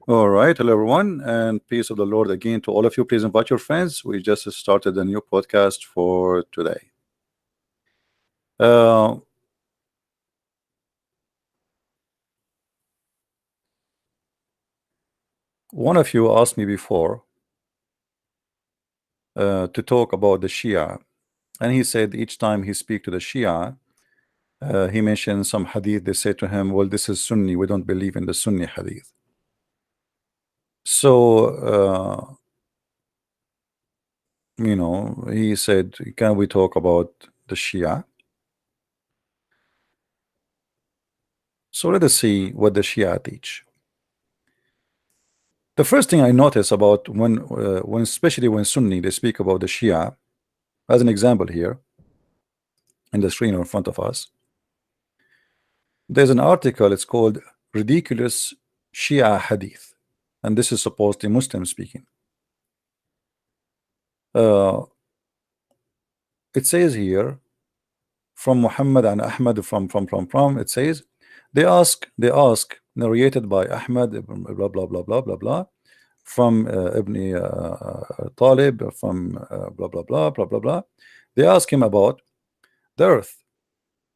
All right, hello everyone, and peace of the Lord again to all of you. Please invite your friends. We just started a new podcast for today. Uh, one of you asked me before to talk about the Shia, and he said each time he speak to the Shia, he mentioned some hadith. They say to him, "Well, this is Sunni. We don't believe in the Sunni hadith." So he said, "Can we talk about the Shia?" So let us see what the Shia teach. The first thing I notice about when especially when Sunni they speak about the Shia, as an example here in the screen in front of us, there's an article. It's called "Ridiculous Shia Hadith," and this is supposedly Muslim speaking. Uh, it says here from Muhammad and Ahmad from. It says they ask narrated by Ahmad blah blah blah blah blah blah from Ibn Talib from blah blah blah blah blah blah. They ask him about the earth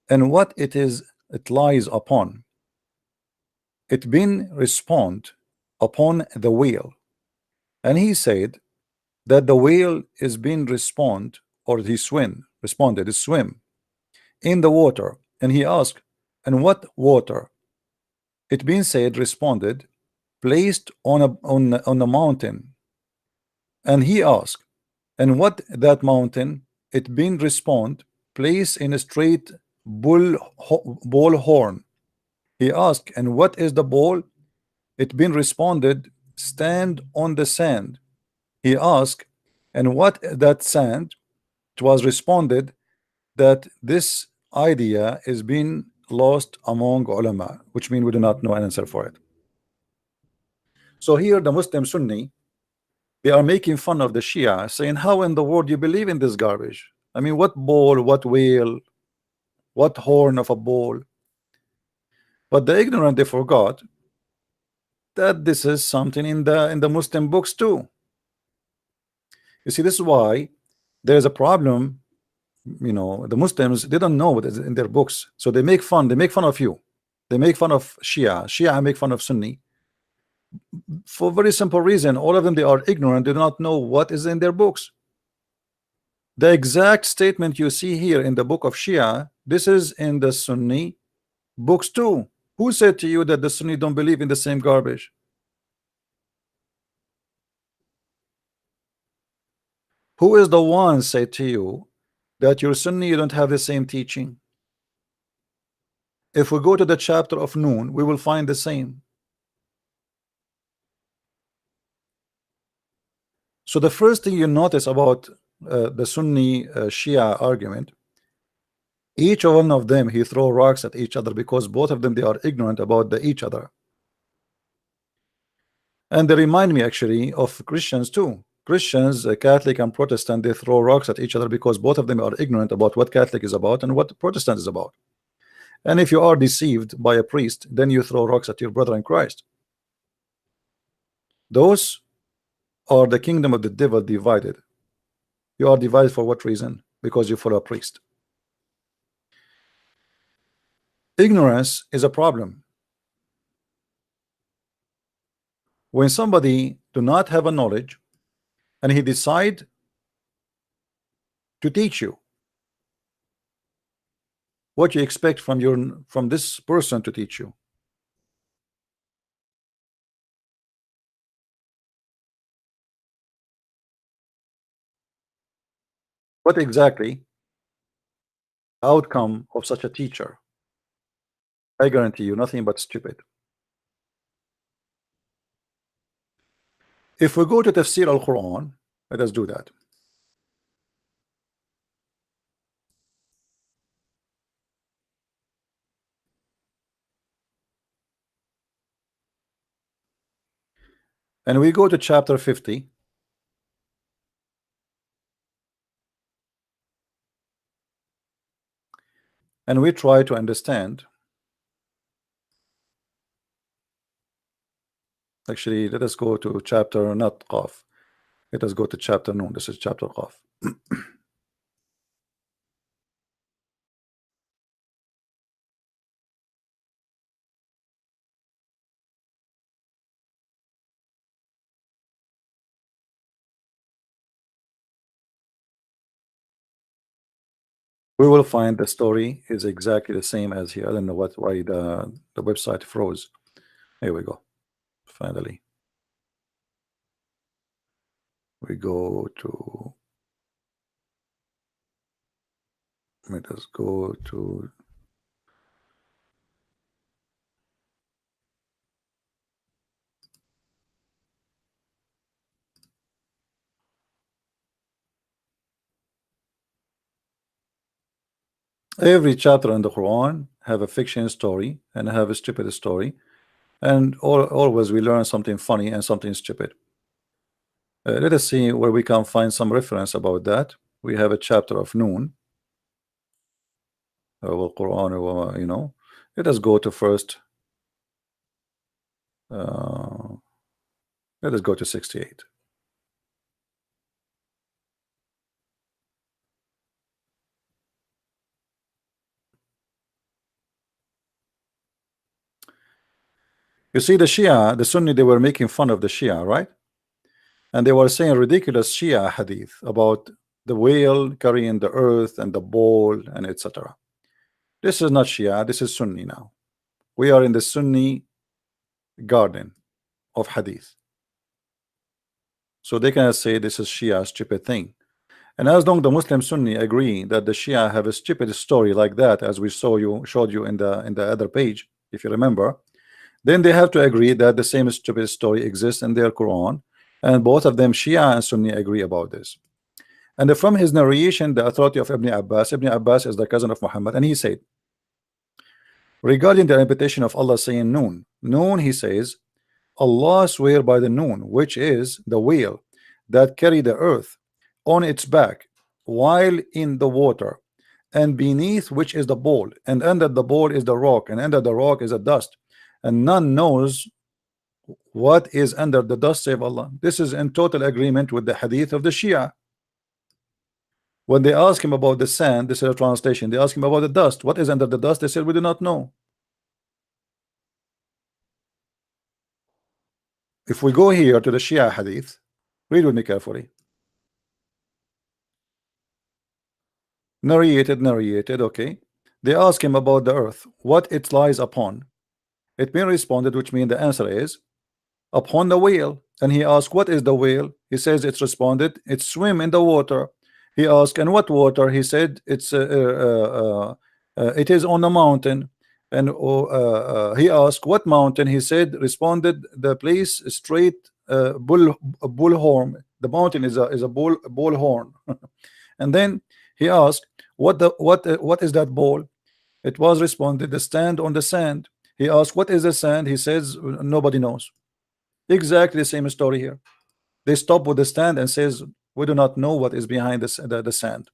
and what it lies upon. It been respond upon the whale, and he said that the whale is being respond, or he responded is swim in the water. And he asked, and what water? It been said responded, placed on a mountain. And he asked, and what that mountain? It been respond, placed in a straight bull horn. He asked, and what is the ball? It been responded, stand on the sand. He asked, and what that sand? It was responded that this idea is being lost among ulama, which means we do not know an answer for it. So here the Muslim Sunni, they are making fun of the Shia, saying, how in the world you believe in this garbage? I mean, what ball, what whale, what horn of a bull? But the ignorant, they forgot that this is something in the Muslim books too. You see, this is why there is a problem. The Muslims, they don't know what is in their books, so they make fun of you. They make fun of Shia make fun of Sunni for a very simple reason. All of them, they are ignorant. They do not know what is in their books. The exact statement you see here in the book of Shia, this is in the Sunni books too. Who said to you that the Sunni don't believe in the same garbage? Who is the one said to you that your Sunni, you don't have the same teaching? If we go to the chapter of Noon, we will find the same. So the first thing you notice about the Sunni Shia argument, each one of them, he throw rocks at each other because both of them, they are ignorant about each other. And they remind me actually of Christians too. Christians, Catholic and Protestant, they throw rocks at each other because both of them are ignorant about what Catholic is about and what Protestant is about. And if you are deceived by a priest, then you throw rocks at your brother in Christ. Those are the kingdom of the devil divided. You are divided for what reason? Because you follow a priest. Ignorance is a problem. When somebody do not have a knowledge and he decide to teach you, what you expect from this person to teach you? What exactly outcome of such a teacher? I guarantee you nothing but stupid. If we go to Tafsir al-Quran, let us do that. And we go to chapter 50. And we try to understand Actually, let us go to chapter, not Qaf. Let us go to chapter Noon. This is chapter Qaf. We will find the story is exactly the same as here. I don't know why the website froze. Here we go. Finally, we go to. Let us go to. Every chapter in the Quran have a fiction story and have a stupid story, and always we learn something funny and something stupid. Let us see where we can find some reference about that. We have a chapter of Noon, Quran, you know. Let us go to first. Let us go to 68. You see, the Shia, the Sunni, they were making fun of the Shia, right? And they were saying ridiculous Shia hadith about the whale carrying the earth and the bowl and etc. This is not Shia, this is Sunni now. We are in the Sunni garden of hadith. So they cannot say this is Shia stupid thing. And as long the Muslim Sunni agree that the Shia have a stupid story like that, as we showed you in the other page, if you remember, then they have to agree that the same stupid story exists in their Quran, and both of them, Shia and Sunni, agree about this. And from his narration, the authority of Ibn Abbas is the cousin of Muhammad, and he said, regarding the interpretation of Allah saying Noon, Noon, he says, Allah swear by the Noon, which is the whale that carry the earth on its back while in the water, and beneath which is the bowl, and under the bowl is the rock, and under the rock is a dust, and none knows what is under the dust save Allah. This is in total agreement with the hadith of the Shia. When they ask him about the sand, this is a translation, they ask him about the dust, what is under the dust, they said we do not know. If we go here to the Shia hadith, read with me carefully. Narrated, okay. They ask him about the earth, what it lies upon. It being responded, which means the answer is upon the whale. And he asked, what is the whale? He says it's responded, it's swim in the water. He asked, and what water? He said it's it is on a mountain. And he asked, what mountain? He said, responded, the place straight bullhorn. The mountain is a bullhorn. And then he asked, what is that bowl? It was responded, the stand on the sand. He asked, what is the sand? He says, nobody knows. Exactly the same story here. They stop with the stand and says, we do not know what is behind the sand.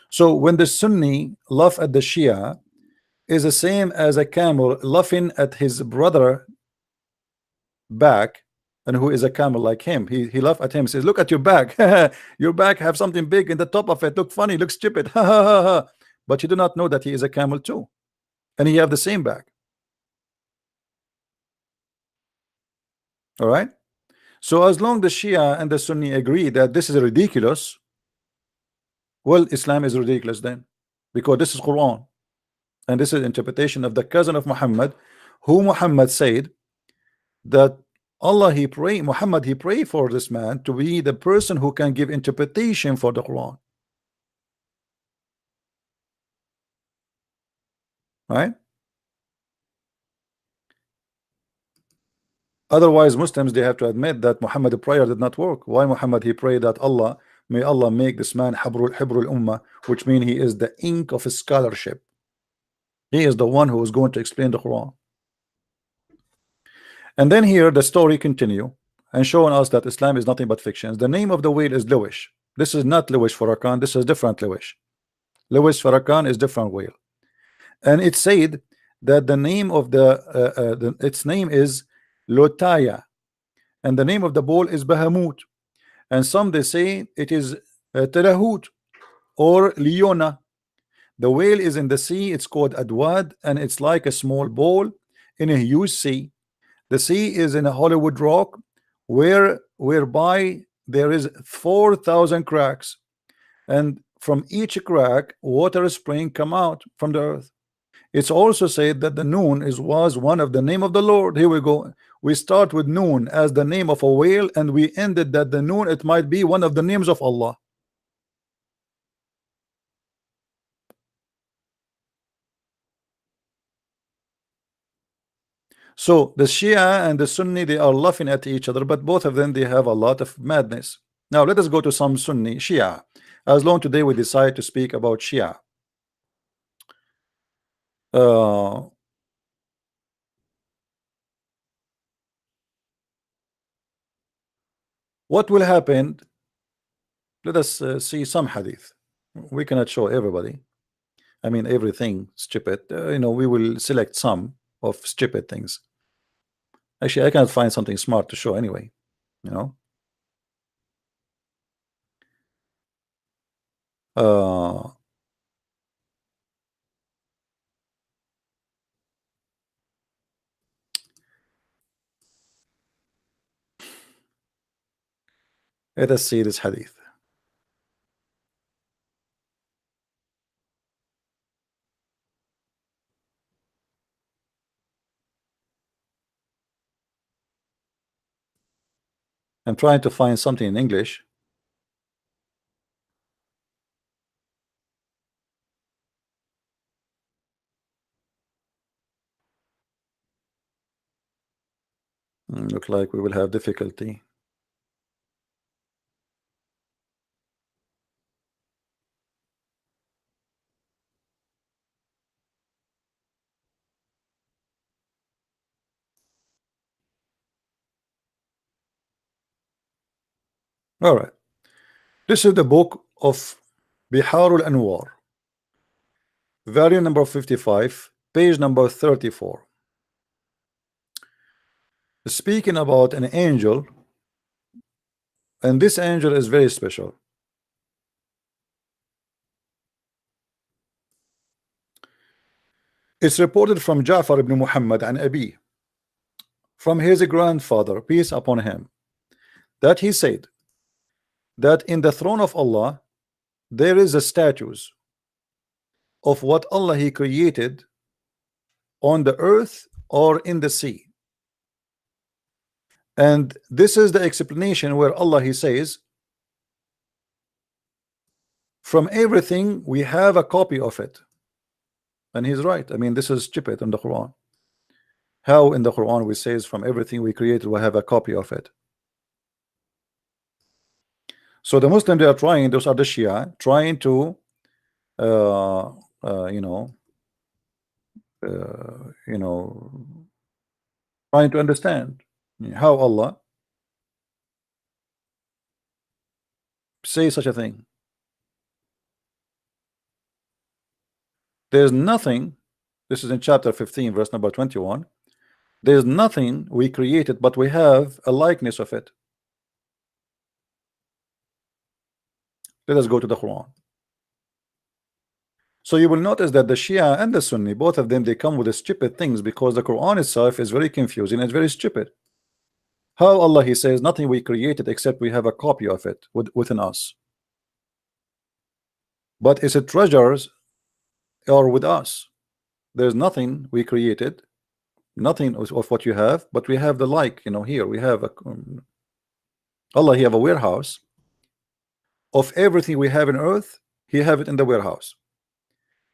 So when the Sunni laugh at the Shia, is the same as a camel laughing at his brother back, and who is a camel like him. He laugh at him, says, look at your back. Your back have something big in the top of it, look funny, look stupid. But you do not know that he is a camel too, and he have the same back. All right. So as long the Shia and the Sunni agree that this is ridiculous, well, Islam is ridiculous then, because this is Quran, and this is interpretation of the cousin of Muhammad, who Muhammad said that Allah Muhammad he pray for this man to be the person who can give interpretation for the Quran. Right? Otherwise, Muslims, they have to admit that Muhammad's prayer did not work. Why Muhammad he prayed that may Allah make this man Hibrul Ummah, which means he is the ink of scholarship. He is the one who is going to explain the Quran. And then here the story continue and showing us that Islam is nothing but fictions. The name of the whale is Lewish. This is not Lewish Farrakhan. This is different Lewish. Lewish Farrakhan is different whale. And it said that the name of its name is Lotaya, and the name of the bull is Bahamut, and some they say it is Terahut or Leona. The whale is in the sea, it's called Adwad, and it's like a small ball in a huge sea. The sea is in a Hollywood rock whereby there is 4,000 cracks, and from each crack water is spring come out from the earth. It's also said that the Noon was one of the name of the Lord. Here we go. We start with Noon as the name of a whale, and we ended that the Noon, it might be one of the names of Allah. So the Shia and the Sunni, they are laughing at each other, but both of them, they have a lot of madness. Now let us go to some Sunni Shia. As long today we decide to speak about Shia. Uh, what will happen? Let us see some hadith. We cannot show everybody. I mean everything stupid. We will select some of stupid things. Actually, I can't find something smart to show anyway. You know. Uh, let us see this hadith. I'm trying to find something in English. Look like we will have difficulty. All right. This is the book of Bihar al-Anwar, volume number 55, page number 34. Speaking about an angel, and this angel is very special. It's reported from Ja'far ibn Muhammad and Abi, from his grandfather, peace upon him, that he said that in the throne of Allah there is a statues of what Allah he created on the earth or in the sea. And this is the explanation where Allah he says, from everything we have a copy of it. And he's right. I mean, this is stupid in the Quran. How in the Quran we says from everything we created we have a copy of it? So the Muslims, they are trying, those are the Shia, trying to uh, you know uh, you know trying to understand how Allah say such a thing. There's nothing, this is in chapter 15 verse number 21, there's nothing we created but we have a likeness of it. Let us go to the Quran. So you will notice that the Shia and the Sunni, both of them, they come with the stupid things because the Quran itself is very confusing and very stupid. How Allah he says nothing we created except we have a copy of it within us. But is it treasures or with us? There's nothing we created, nothing of what you have, but we have the like, here we have a Allah he have a warehouse of everything we have in earth. He have it in the warehouse,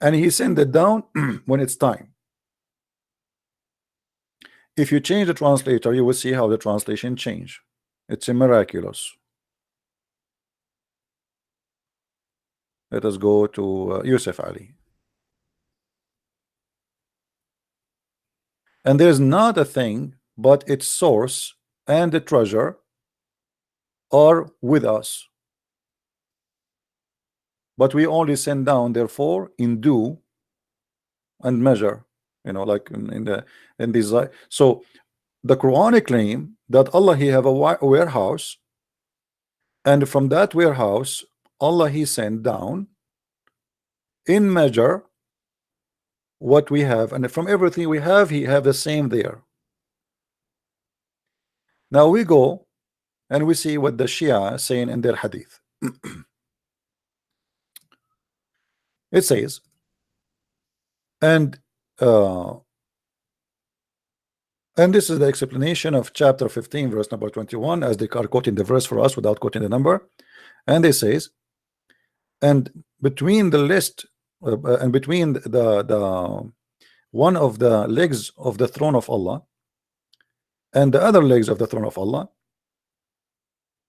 and he send it down when it's time. If you change the translator, you will see how the translation change. It's a miraculous. Let us go to Yusuf Ali. And there's not a thing but its source and the treasure are with us, but we only send down therefore in due and measure, like in these. So The Quranic claim that Allah He have a warehouse, and from that warehouse Allah He sent down in measure what we have, and from everything we have He have the same there. Now we go and we see what the Shia saying in their hadith. It says, and this is the explanation of chapter 15 verse number 21, as they are quoting the verse for us without quoting the number. And they says, and between the list and between the one of the legs of the throne of Allah and the other legs of the throne of Allah,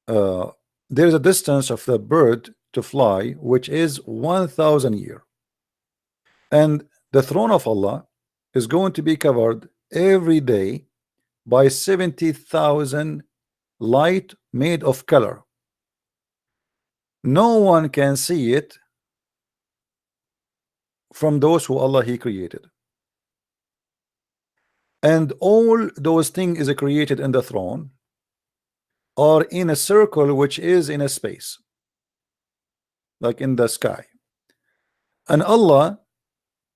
there is a distance of the bird to fly which is 1,000 years, and the throne of Allah is going to be covered every day by 70,000 light made of color. No one can see it from those who Allah He created, and all those things is created in the throne are in a circle which is in a space, like in the sky. And Allah,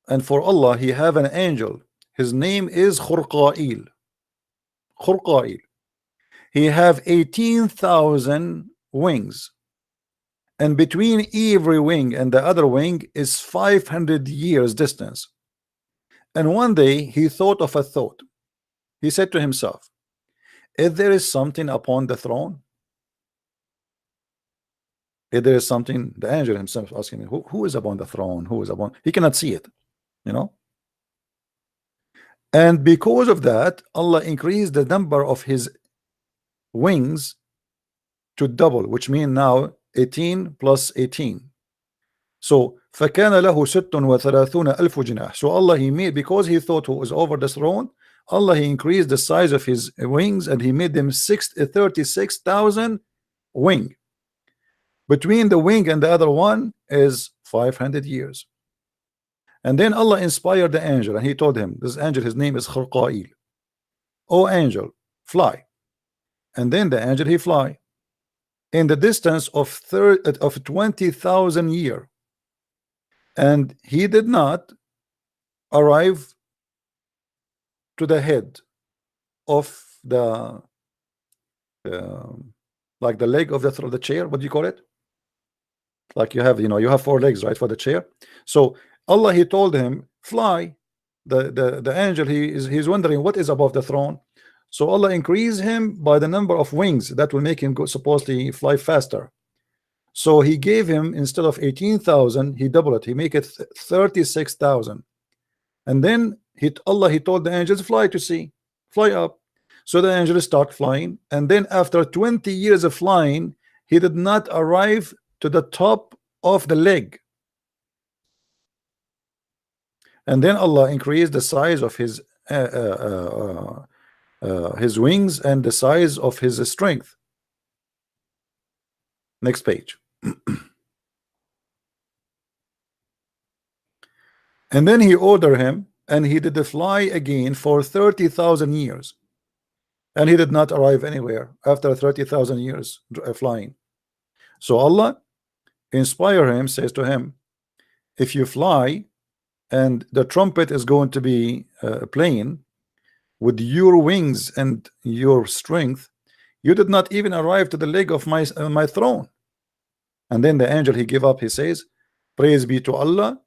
and for Allah He have an angel, his name is Khurqa'il. Khurqa'il. He have 18,000 wings, and between every wing and the other wing is 500 years distance. And one day he thought of a thought. He said to himself, if there is something upon the throne, if there is something, the angel himself asking me, who is upon the throne? Who is upon? He cannot see it, you know. And because of that, Allah increased the number of his wings to double, which means now 18 plus 18. So فَكَانَ لَهُ سِتٌ وَثَلَاثُونَ أَلْفُ جِنَاحٍ. So Allah He made, because He thought who was over the throne, Allah He increased the size of his wings, and He made them 36,000 wing. Between the wing and the other one is 500 years. And then Allah inspired the angel, and He told him, this angel, his name is Khurqa'il. O angel, fly. And then the angel he fly in the distance of 20,000 years, and he did not arrive to the head of the like the leg of the chair. What do you call it? Like you have, you know, you have 4 legs, right, for the chair. So Allah He told him, fly. The angel, he's wondering what is above the throne. So Allah increased him by the number of wings that will make him go, supposedly fly faster. So He gave him, instead of 18,000, He doubled it. He make it 36,000. And then Allah He told the angels, fly to see, fly up. So the angels start flying, and then after 20 years of flying, he did not arrive to the top of the leg. And then Allah increased the size of his wings and the size of his strength. Next page. And then He ordered him, and he did fly again for 30,000 years, and he did not arrive anywhere after 30,000 years flying. So Allah inspire him, says to him, if you fly and the trumpet is going to be playing with your wings and your strength, you did not even arrive to the leg of my throne. And then the angel he gave up. He says, praise be to Allah.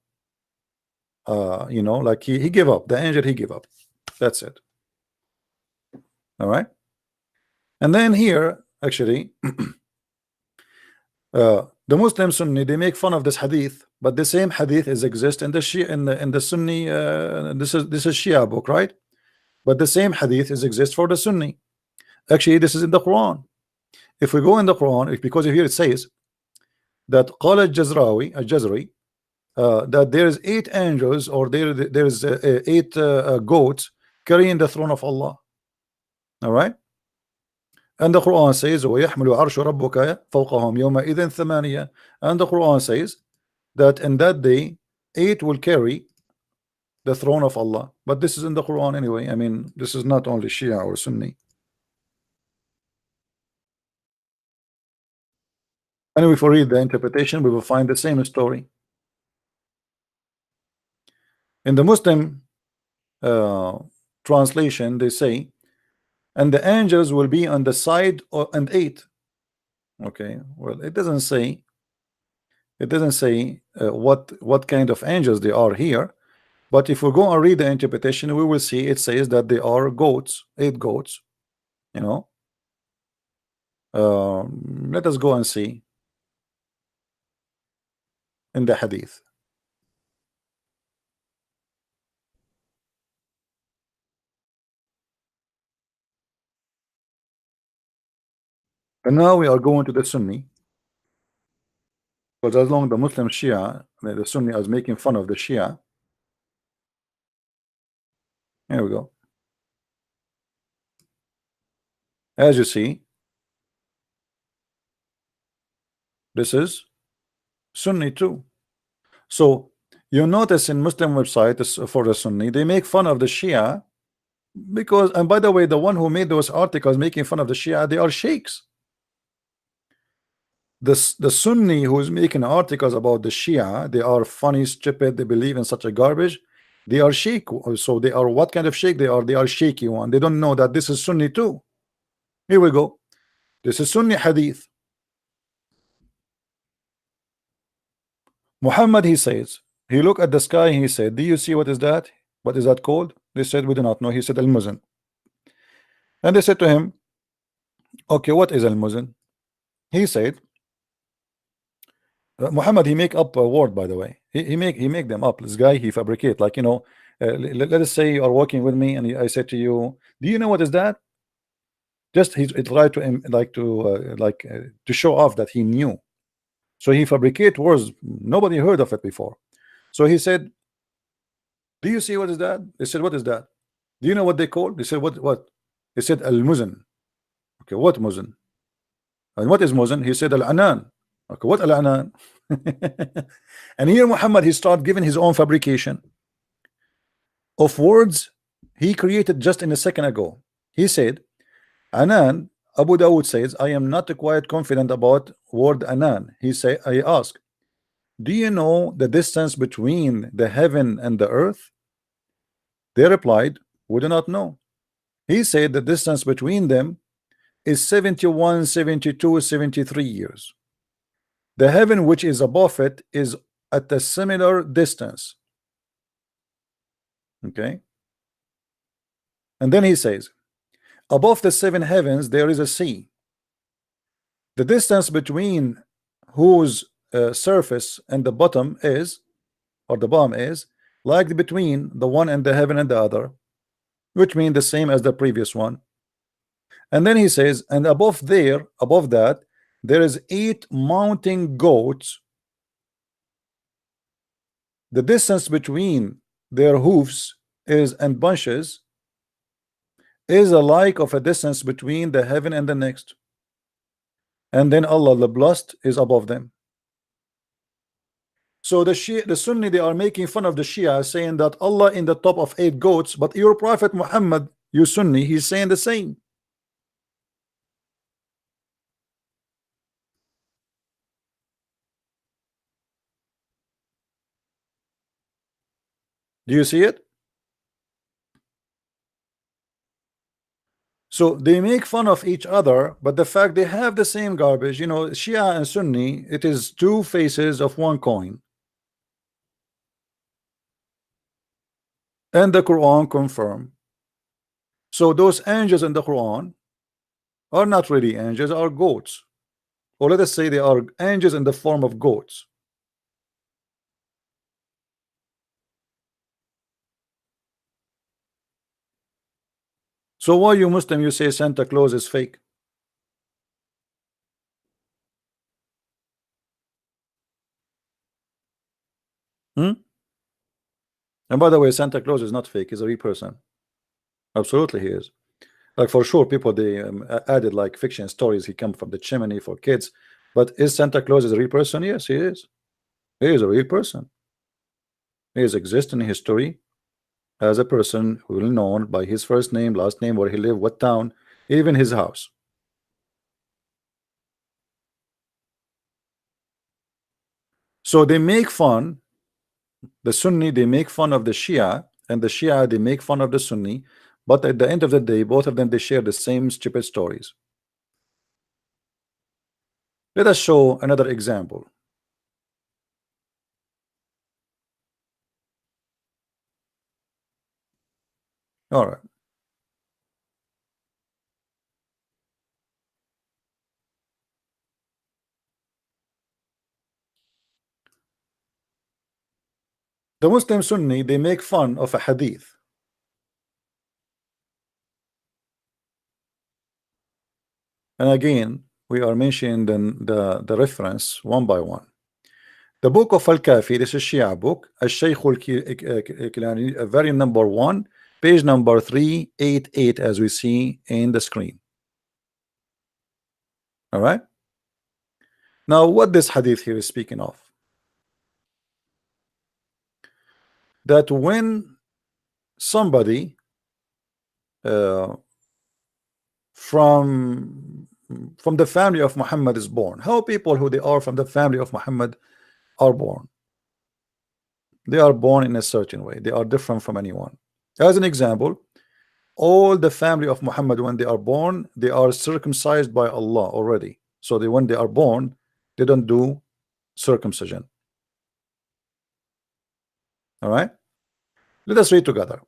You know, like he gave up. The angel he gave up. That's it. All right. And then here actually the Muslim Sunni, they make fun of this hadith, but the same hadith is exist in the Shia, in the Sunni. This is Shia book, right? But the same hadith is exist for the Sunni. Actually, this is in the Quran. If we go in the Quran, because here it says that قال الجزري that there is 8 angels, or there is 8 goats carrying the throne of Allah. All right. And the Quran says وَيَحْمِلُ عَرْشُ رَبُّكَ فَوْقَهُمْ يَوْمَئِذٍ ثَمَانِيَةٌ. And the Quran says that in that day 8 will carry the throne of Allah. But this is in the Quran anyway. I mean, this is not only Shia or Sunni. And if we read the interpretation, we will find the same story. In the Muslim uh, translation, they say, and the angels will be on the side and eight. Okay, well, it doesn't say. It doesn't say what kind of angels they are here. But if we go and read the interpretation, we will see it says that they are goats, 8 goats. You know, let us go and see in the hadith. And now we are going to the Sunni, because as long as the Muslim Shia, the Sunni is making fun of the Shia. Here we go. As you see, this is Sunni too. So you notice in Muslim websites for the Sunni, they make fun of the Shia because, and by the way, the one who made those articles making fun of the Shia, they are sheikhs. The Sunni who is making articles about the Shia, they are funny, stupid, they believe in such a garbage. They are sheikh. So they are, what kind of sheikh they are? They are shaky one. They don't know that this is Sunni too. Here we go. This is Sunni hadith. Muhammad, he says, he looked at the sky, he said, do you see what is that? What is that called? They said, we do not know. He said, al-muzan. And they said to him, okay, what is al-muzan? He said, Muhammad, he make up a word, by the way. He make them up. This guy, he fabricate, like, you know, let us say you are working with me and I said to you, do you know what is that? Just he tried to to show off that he knew. So he fabricate words nobody heard of it before. So he said, do you see what is that? They said, what is that? Do you know what they call? They said, what? He said, al-muzan. Okay, what muzan? And what is muzan? He said, al-anan. Okay, what al-anan? And here Muhammad, he started giving his own fabrication of words he created just in a second ago. He said, Anan, Abu Dawud says, I am not quite confident about word Anan. He say, I ask, do you know the distance between the heaven and the earth? They replied, we do not know. He said the distance between them is 71, 72, 73 years. The heaven which is above it is at a similar distance. Okay. And then he says, above the 7 heavens there is a sea. The distance between whose surface and the bottom is, or the bottom is, like between the one and the heaven and the other, which means the same as the previous one. And then he says, and above that, there is 8 mounting goats. The distance between their hoofs is and bunches is alike of a distance between the heaven and the next. And then Allah the blessed is above them. So the Sunni, they are making fun of the Shia, saying that Allah in the top of 8 goats, but your Prophet Muhammad, you Sunni, he's saying the same. Do you see it? So they make fun of each other, but the fact they have the same garbage, you know, Shia and Sunni, it is 2 faces of one coin. And the Quran confirm. So those angels in the Quran are not really angels, are goats. Or let us say they are angels in the form of goats. So why you Muslim, you say Santa Claus is fake? Hmm? And by the way, Santa Claus is not fake, he's a real person. Absolutely he is. Like for sure, people they added like fiction stories, he come from the chimney for kids. But is Santa Claus a real person? Yes, he is. He is a real person. He is existing in history. as a person well known by his first name, last name, where he lived, what town, even his house. So they make fun, the Sunni, they make fun of the Shia, and the Shia, they make fun of the Sunni, but at the end of the day, both of them, they share the same stupid stories. Let us show another example. All right. The Muslim Sunni, they make fun of a hadith. And again, we are mentioning the reference one by one. The book of Al-Kafi, this is Shia book, Al-Shaykh al-Kilani, very number 1, page number 388, as we see in the screen. All right. Now, what this hadith here is speaking of? That when somebody uh, from the family of Muhammad is born, how people who they are from the family of Muhammad are born? They are born in a certain way. They are different from anyone. As an example, all the family of Muhammad, when they are born, they are circumcised by Allah already. So when they are born, they don't do circumcision. All right. Let us read together.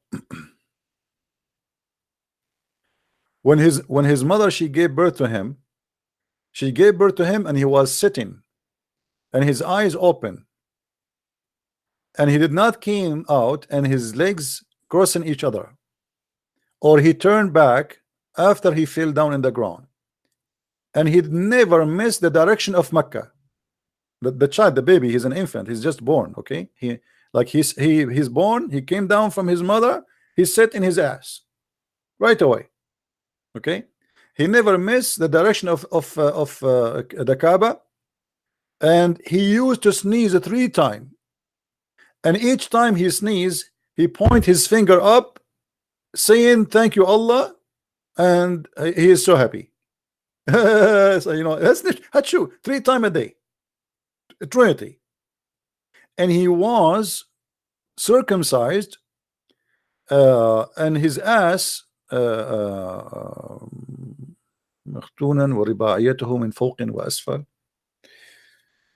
When his mother, she gave birth to him, and he was sitting, and his eyes open, and he did not came out, and his legs crossing each other, or he turned back after he fell down in the ground, and he never missed the direction of Mecca. The child, the baby, he's an infant, he's just born. Okay, he's born, he came down from his mother, he sat in his ass right away. Okay, he never missed the direction of the Kaaba, and he used to sneeze 3 times, and each time he sneezed, he point his finger up, saying thank you Allah, and he is so happy. So that's true. 3 times a day, Trinity. And he was circumcised, and his ass مختونا ورباعيته من فوق وأسفل.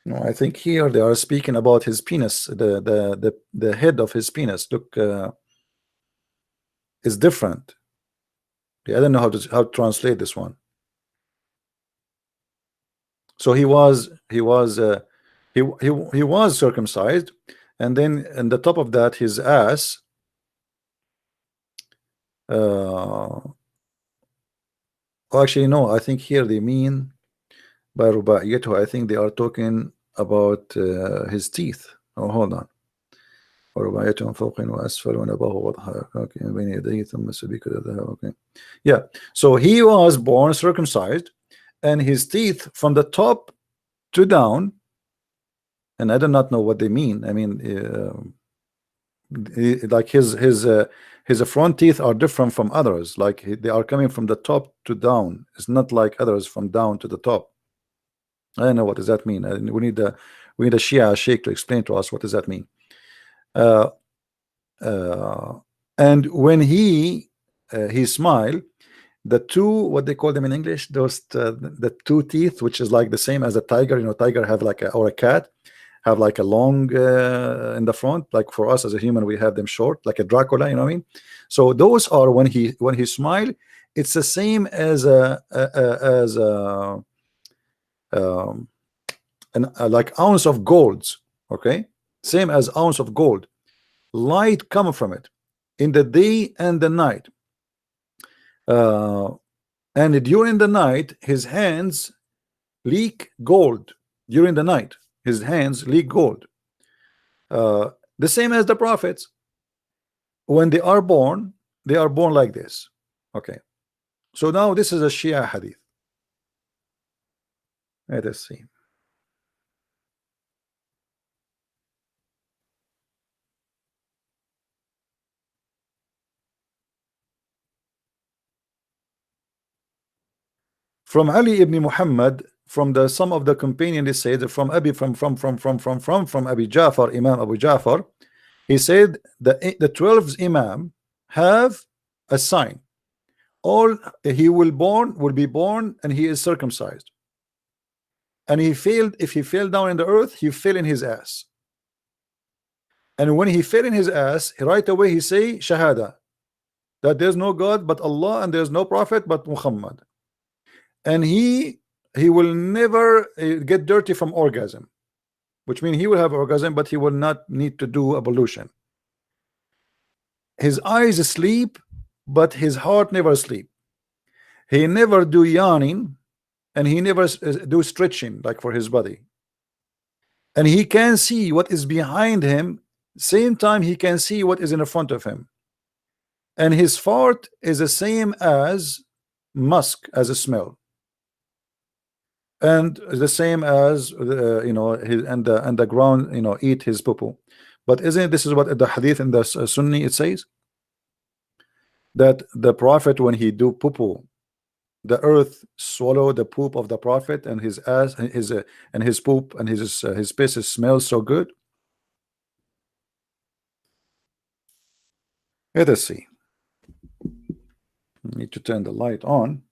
No, I think here they are speaking about his penis. The head of his penis look is different. I don't know how to translate this one. So he was circumcised, and then in the top of that, his ass actually no, I think here they mean by رباعيته, I think they are talking about his teeth. Oh, hold on. ورباعيته من فوق وأسفل ونباه وضحى بين يديه ثم سبيك الذهب. Okay, yeah. So he was born circumcised, and his teeth from the top to down, and I do not know what they mean. I mean, like his front teeth are different from others. Like they are coming from the top to down. It's not like others from down to the top. I don't know what does that mean. We need a Shia sheikh to explain to us what does that mean. And when he smiled, the two, what they call them in English, those the 2 teeth, which is like the same as a tiger. Tiger have like or a cat have like a long in the front. Like for us as a human, we have them short, like a Dracula. You know what I mean? So those are when he smile, it's the same as like ounce of gold. Okay, same as ounce of gold. Light coming from it in the day and the night. And during the night, his hands leak gold. During the night, his hands leak gold. The same as the prophets. When they are born like this. Okay. So now this is a Shia hadith. Let us see. From Ali ibn Muhammad, from the some of the companion, they say that from Abi, from Abi Ja'far, Imam Abu Ja'far, he said the 12 Imam have a sign. All he will be born, and he is circumcised. And he failed, if he fell down in the earth, he fell in his ass. And when he fell in his ass, right away he say Shahada, that there's no God but Allah, and there's no prophet but Muhammad. And he will never get dirty from orgasm, which means he will have orgasm, but he will not need to do ablution. His eyes sleep, but his heart never sleep. He never do yawning, and he never do stretching like for his body. And he can see what is behind him, same time he can see what is in front of him. And his fart is the same as musk, as a smell, and the same as his, and the ground eat his poo. But isn't it, this is what the hadith in the Sunni, it says that the prophet, when he do poo, the earth swallow the poop of the prophet, and his ass, and his poop, and his piss smells so good. Let us see. I need to turn the light on.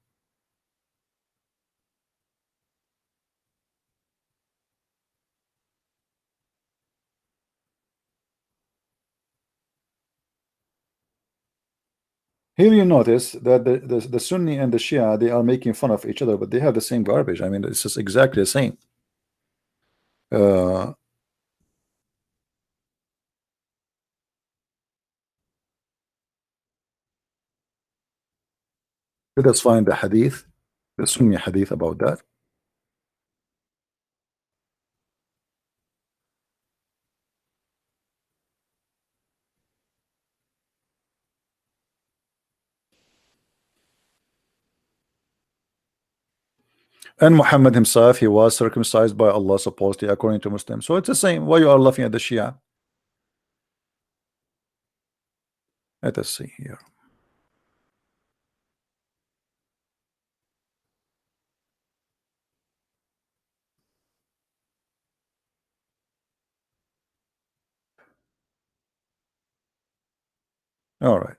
Here you notice that the Sunni and the Shia, they are making fun of each other, but they have the same garbage. I mean, it's just exactly the same. Uh, Let us find the hadith, the Sunni hadith about that. And Muhammad himself, he was circumcised by Allah, supposedly, according to Muslims. So it's the same. Why you are laughing at the Shia? Let us see here. All right.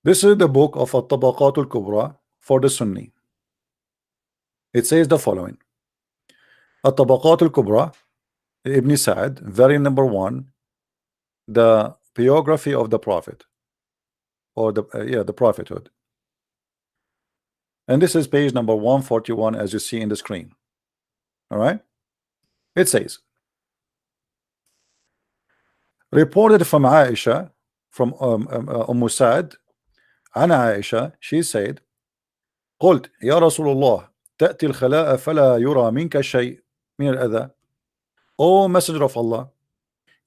This is the book of At-Tabaqat al-Kubra for the Sunni. It says the following: At-Tabaqat al-Kubra, Ibn Sa'd, very number 1, the biography of the Prophet, or the prophethood. And this is page number 141, as you see in the screen. All right. It says, reported from Aisha, from Sa'd, عن عائشة, she said, قلت يا رسول الله تأتي الخلاء فلا يرى منك شيء من الأذى. O Messenger of Allah,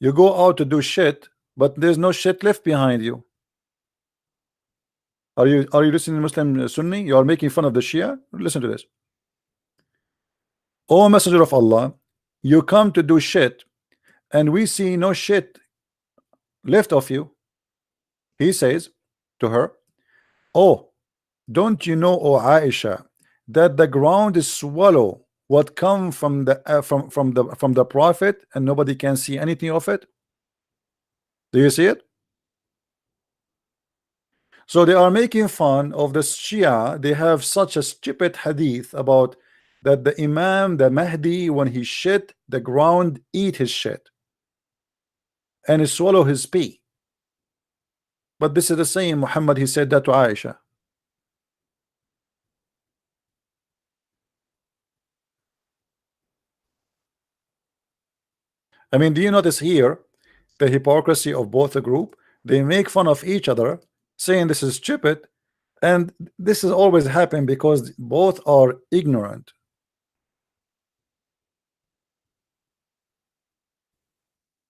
you go out to do shit, but there's no shit left behind you. Are you listening, Muslim Sunni? You are making fun of the Shia? Listen to this. O Messenger of Allah, you come to do shit, and we see no shit left of you. He says to her, oh, don't you know, O Aisha, that the ground is swallow what come from the prophet, and nobody can see anything of it? Do you see it? So they are making fun of the Shia. They have such a stupid hadith about that the Imam, the Mahdi, when he shit, the ground eat his shit and he swallow his pee. But this is the same Muhammad, he said that to Aisha. I mean, do you notice here the hypocrisy of both the group? They make fun of each other, saying this is stupid, and this is always happen because both are ignorant.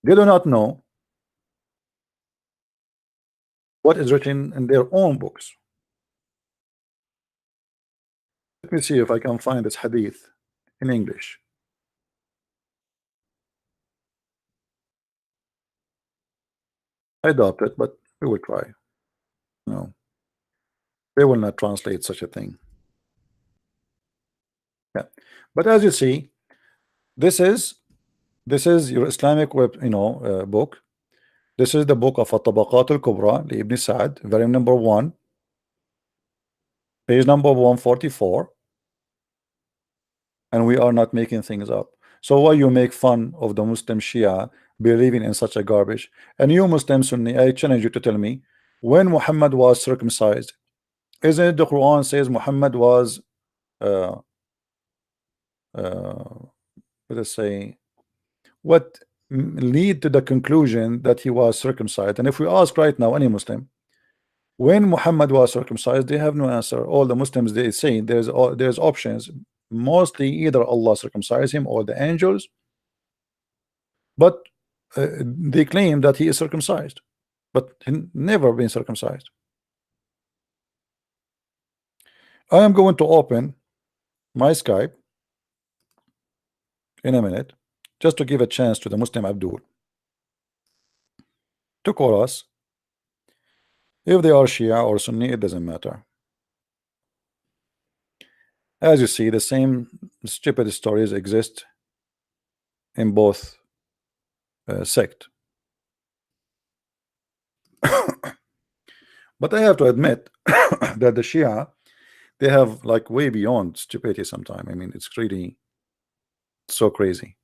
They do not know what is written in their own books. Let me see if I can find this hadith in English. I doubt it, but we will try. No. They will not translate such a thing. Yeah. But as you see, this is your Islamic web, book. This is the book of At-Tabaqat al-Kubra, Ibn Sa'd, volume number 1, page number 144, and we are not making things up. So why you make fun of the Muslim Shia believing in such a garbage? And you Muslim Sunni, I challenge you to tell me when Muhammad was circumcised. Isn't it the Quran says Muhammad was uh, let us say what lead to the conclusion that he was circumcised? And if we ask right now any Muslim when Muhammad was circumcised, they have no answer. All the Muslims, they say there's options, mostly either Allah circumcised him or the angels, but they claim that he is circumcised, but he never been circumcised. I am going to open my Skype in a minute just to give a chance to the Muslim Abdul to call us. If they are Shia or Sunni, it doesn't matter. As you see, the same stupid stories exist in both sect. But I have to admit that the Shia, they have like way beyond stupidity sometimes. I mean, it's really so crazy.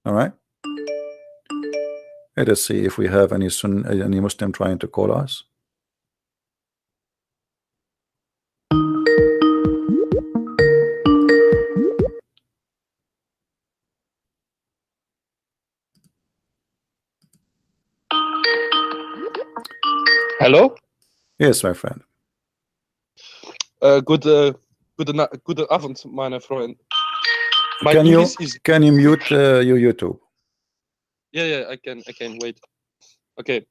All right. Let us see if we have any Muslim trying to call us. Hello? Yes, my friend. Good avond, meine Freund. My Can English is... you mute your YouTube? Yeah, I can wait. Okay.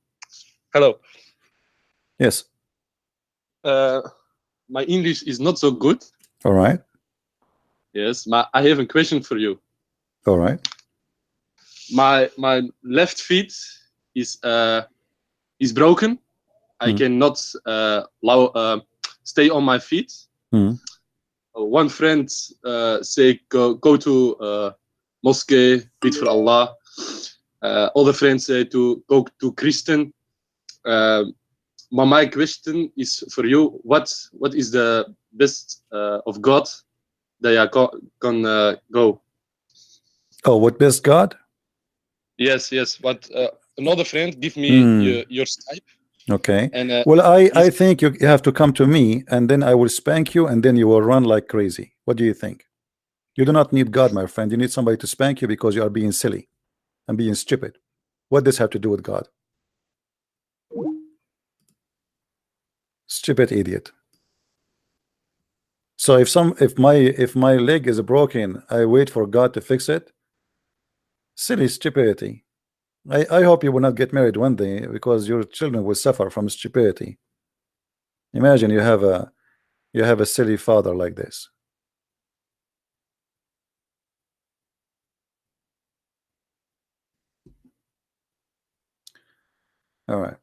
Hello. Yes. My English is not so good. All right. Yes, I have a question for you. All right. My left feet is broken. I cannot stay on my feet. One friend say go to mosque, read for Allah. Other friends say to go to Christian. My question is for you: what is the best of God that I can go? Oh, what best God? Yes. But another friend give me your Skype. Okay. And well, I think you have to come to me, and then I will spank you, and then you will run like crazy. What do you think? You do not need God, my friend. You need somebody to spank you because you are being silly and being stupid. What does have to do with God? Stupid idiot. So if my leg is broken, I wait for God to fix it. Silly stupidity. I hope you will not get married one day because your children will suffer from stupidity. Imagine you have a silly father like this. All right.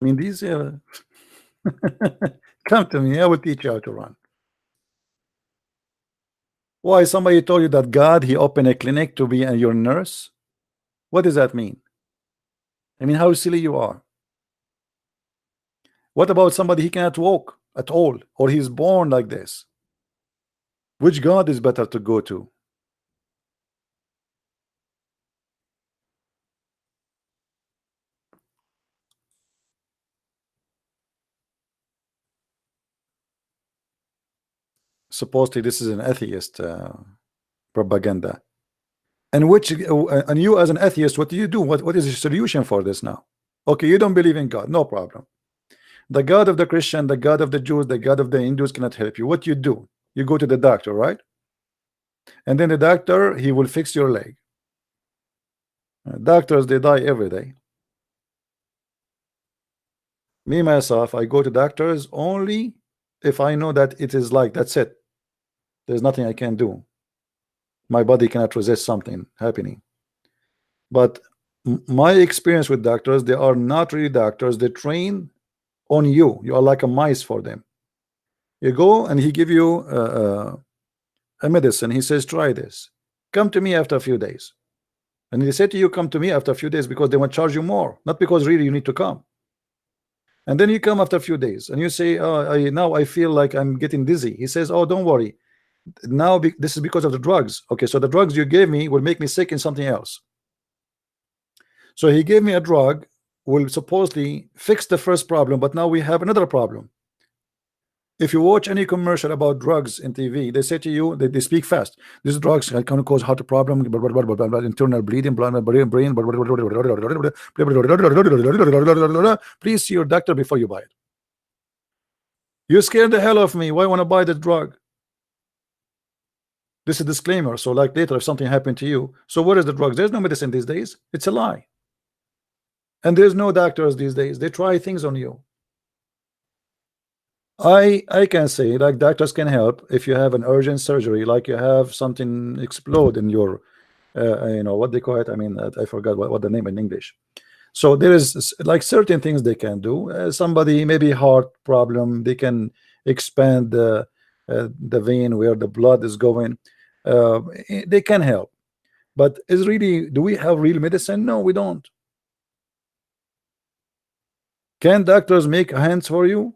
I mean, these come to me. I will teach you how to run. Why? Somebody told you that God, he opened a clinic to be your nurse? What does that mean? I mean, how silly you are. What about somebody he cannot walk at all, or he's born like this? Which God is better to go to? Supposedly this is an atheist propaganda. And and you as an atheist, what do you do? What is the solution for this now? Okay, you don't believe in God, no problem. The God of the Christian, the God of the Jews, the God of the Hindus cannot help you. What you do? You go to the doctor, right? And then the doctor, he will fix your leg. Doctors, they die every day. Me myself, I go to doctors only if I know that it is like that's it. There's nothing I can do. My body cannot resist something happening. But My experience with doctors, they are not really doctors. They train on you. You are like a mice for them. You go and he give you a medicine. He says, try this. Come to me after a few days. And they say to you, come to me after a few days because they want to charge you more, not because really you need to come. And then you come after a few days and you say, oh, now I feel like I'm getting dizzy. He says, oh, don't worry. Now this is because of the drugs. Okay, so the drugs you gave me will make me sick in something else. So he gave me a drug, will supposedly fix the first problem, but now we have another problem. If you watch any commercial about drugs in TV, they say to you, they speak fast. These drugs can cause heart problem, blah, blah, blah, blah, blah, blah, internal bleeding, blah, blah, brain, blah, blah, blah, blah, blah, blah. Please see your doctor before you buy it. You scared the hell of me. Why want to buy the drug? This is a disclaimer. So like later, if something happened to you, so what is the drugs? There's no medicine these days. It's a lie. And there's no doctors these days. They try things on you. I can say like doctors can help if you have an urgent surgery, like you have something explode in your you know what they call it. I mean, I forgot what the name in English. So there is like certain things they can do. Somebody maybe heart problem, they can expand the vein where the blood is going. They can help, but is really, do we have real medicine? No, we don't. Can doctors make hands for you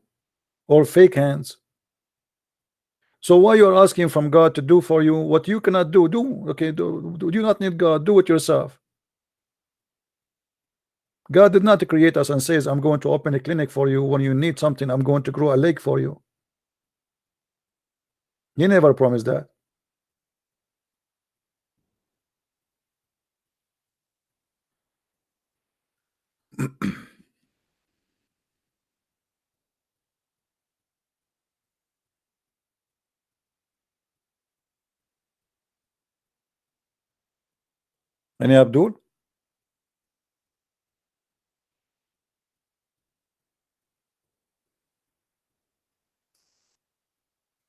or fake hands? So why you are asking from God to do for you what you cannot do? Okay, do you not need God? Do it yourself. God did not create us and says, I'm going to open a clinic for you. When you need something, I'm going to grow a lake for you. He never promised that. Any Abdul?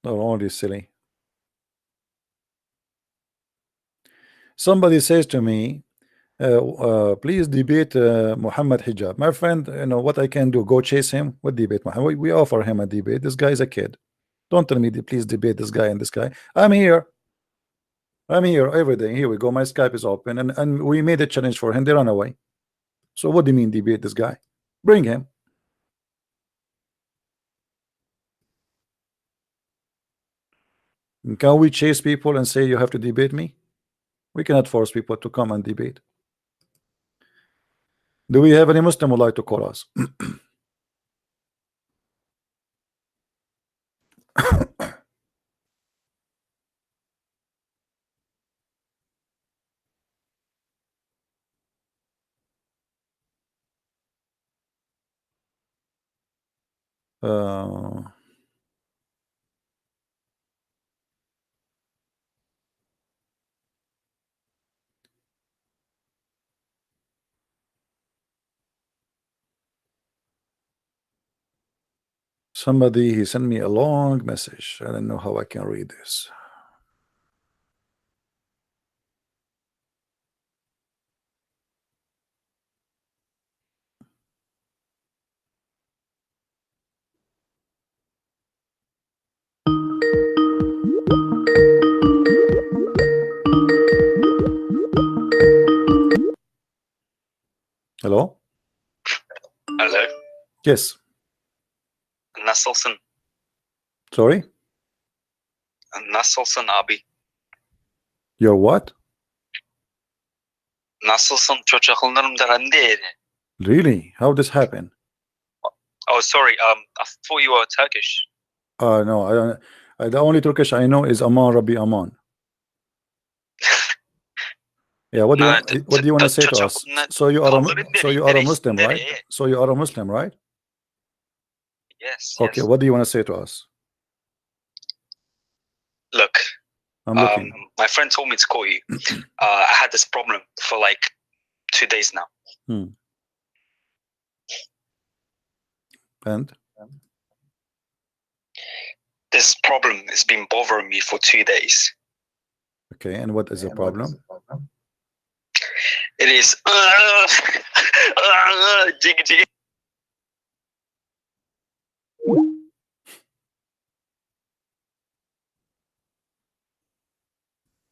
No, only silly. Somebody says to me, please debate Muhammad Hijab. My friend, you know what I can do? Go chase him. What debate? Muhammad? We offer him a debate. This guy is a kid. Don't tell me, please debate this guy and this guy. I'm here. I'm here every day. Here we go. My Skype is open, and we made a challenge for him. They run away. So what do you mean debate this guy? Bring him. Can we chase people and say you have to debate me? We cannot force people to come and debate. Do we have any Muslim who would like to call us? uh, Somebody, he sent me a long message. I don't know how I can read this. Hello? Hello. Yes. Nasılsın? Sorry? Nasılsın abi? You're what? Nasılsın? Çocuklarım derinde. Really? How this happen? Oh, sorry. I thought you were Turkish. No, I don't. The only Turkish I know is Aman Rabbi Aman. Yeah, what do you want to say to us? So you are a Muslim, right? So you are a Muslim, right? Yes. Okay, yes. what do you want to say to us? Look, I'm looking. my friend told me to call you. I had this problem for like 2 days now. And this problem has been bothering me for 2 days. okay, and what is the problem? It is jig jig.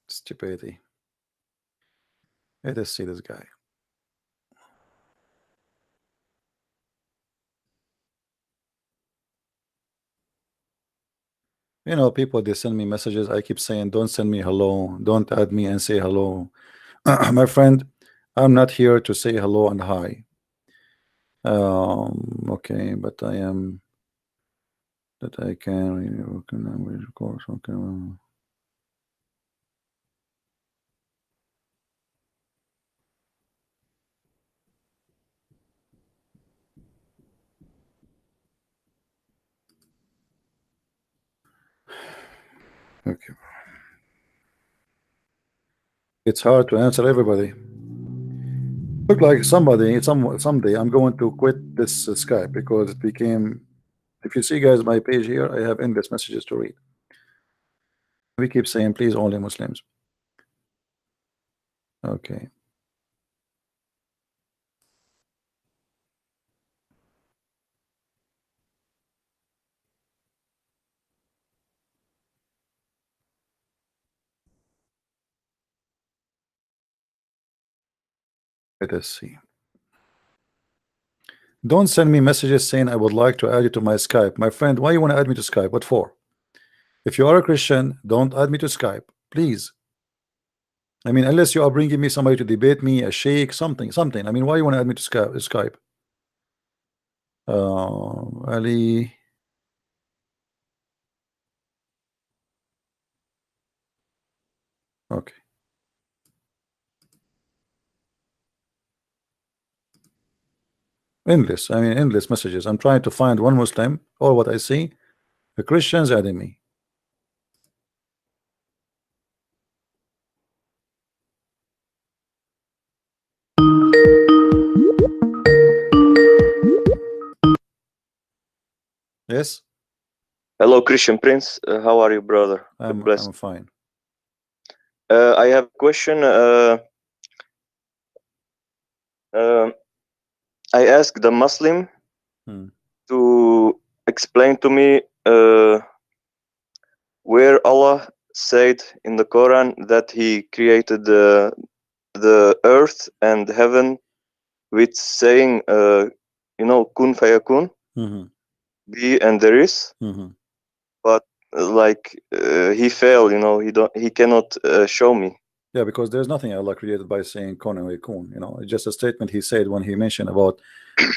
Stupidity. Let us see this guy. You know, people, they send me messages. I keep saying, don't send me hello. Don't add me and say hello. My friend, I'm not here to say hello and hi. Okay, but I am that I can working language course. Okay. Okay. It's hard to answer everybody. Look like somebody, someday I'm going to quit this Skype because it became. If you see, guys, my page here, I have endless messages to read. We keep saying, please, only Muslims. Okay. Let us see. Don't send me messages saying I would like to add you to my Skype. My friend, why you want to add me to Skype? What for? If you are a Christian, don't add me to Skype, please. I mean, unless you are bringing me somebody to debate me, a sheikh, something. I mean, why you want to add me to Skype? Ali. Okay. Endless. I mean, endless messages. I'm trying to find one Muslim, or what I see, the Christians adding me. Yes, Hello, Christian Prince. How are you, brother? God I'm bless. fine. I have a question. I asked the Muslim to explain to me where Allah said in the Quran that He created the earth and heaven with saying, kun fayakun, be and there is. But he failed. He cannot show me. Yeah, because there's nothing Allah created by saying kun and yakun. You know, it's just a statement he said when he mentioned about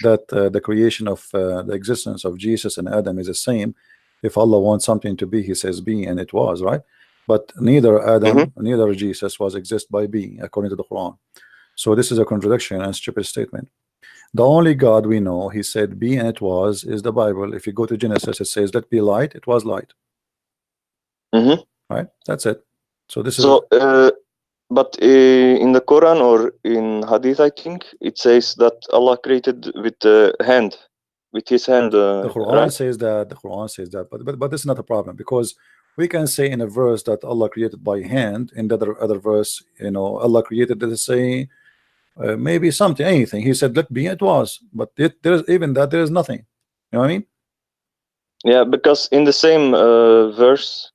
that the creation of the existence of Jesus and Adam is the same. If Allah wants something to be, he says be, and it was, right? But neither Adam, neither Jesus was exist by being, according to the Quran. So this is a contradiction and stupid statement. The only God we know, he said be and it was, is the Bible. If you go to Genesis, it says let be light, it was light. Right? That's it. So this is but in the Quran or in Hadith, I think it says that Allah created with the hand, with His hand. The Quran right? says that. The Quran says that. But this is not a problem, because we can say in a verse that Allah created by hand. In the other verse, you know, Allah created, let's say, maybe something, anything. He said let be, it was. But there's even that there is nothing. You know what I mean? Yeah, because in the same verse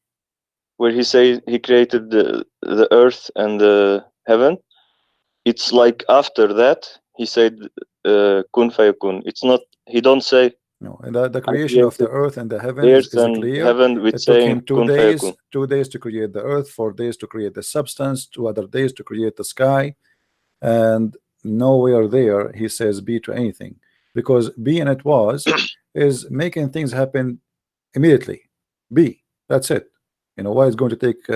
where He says He created the earth and the heaven, it's like after that He said kun fayakun. It's not. He don't say. No, and the creation of the earth and the heaven Earth is and clear. heaven with It took him saying kun fayakun. 2 days to create the earth, 4 days to create the substance, 2 other days to create the sky, and nowhere there he says be to anything, because be and it was is making things happen immediately. Be, that's it. You know why it's going to take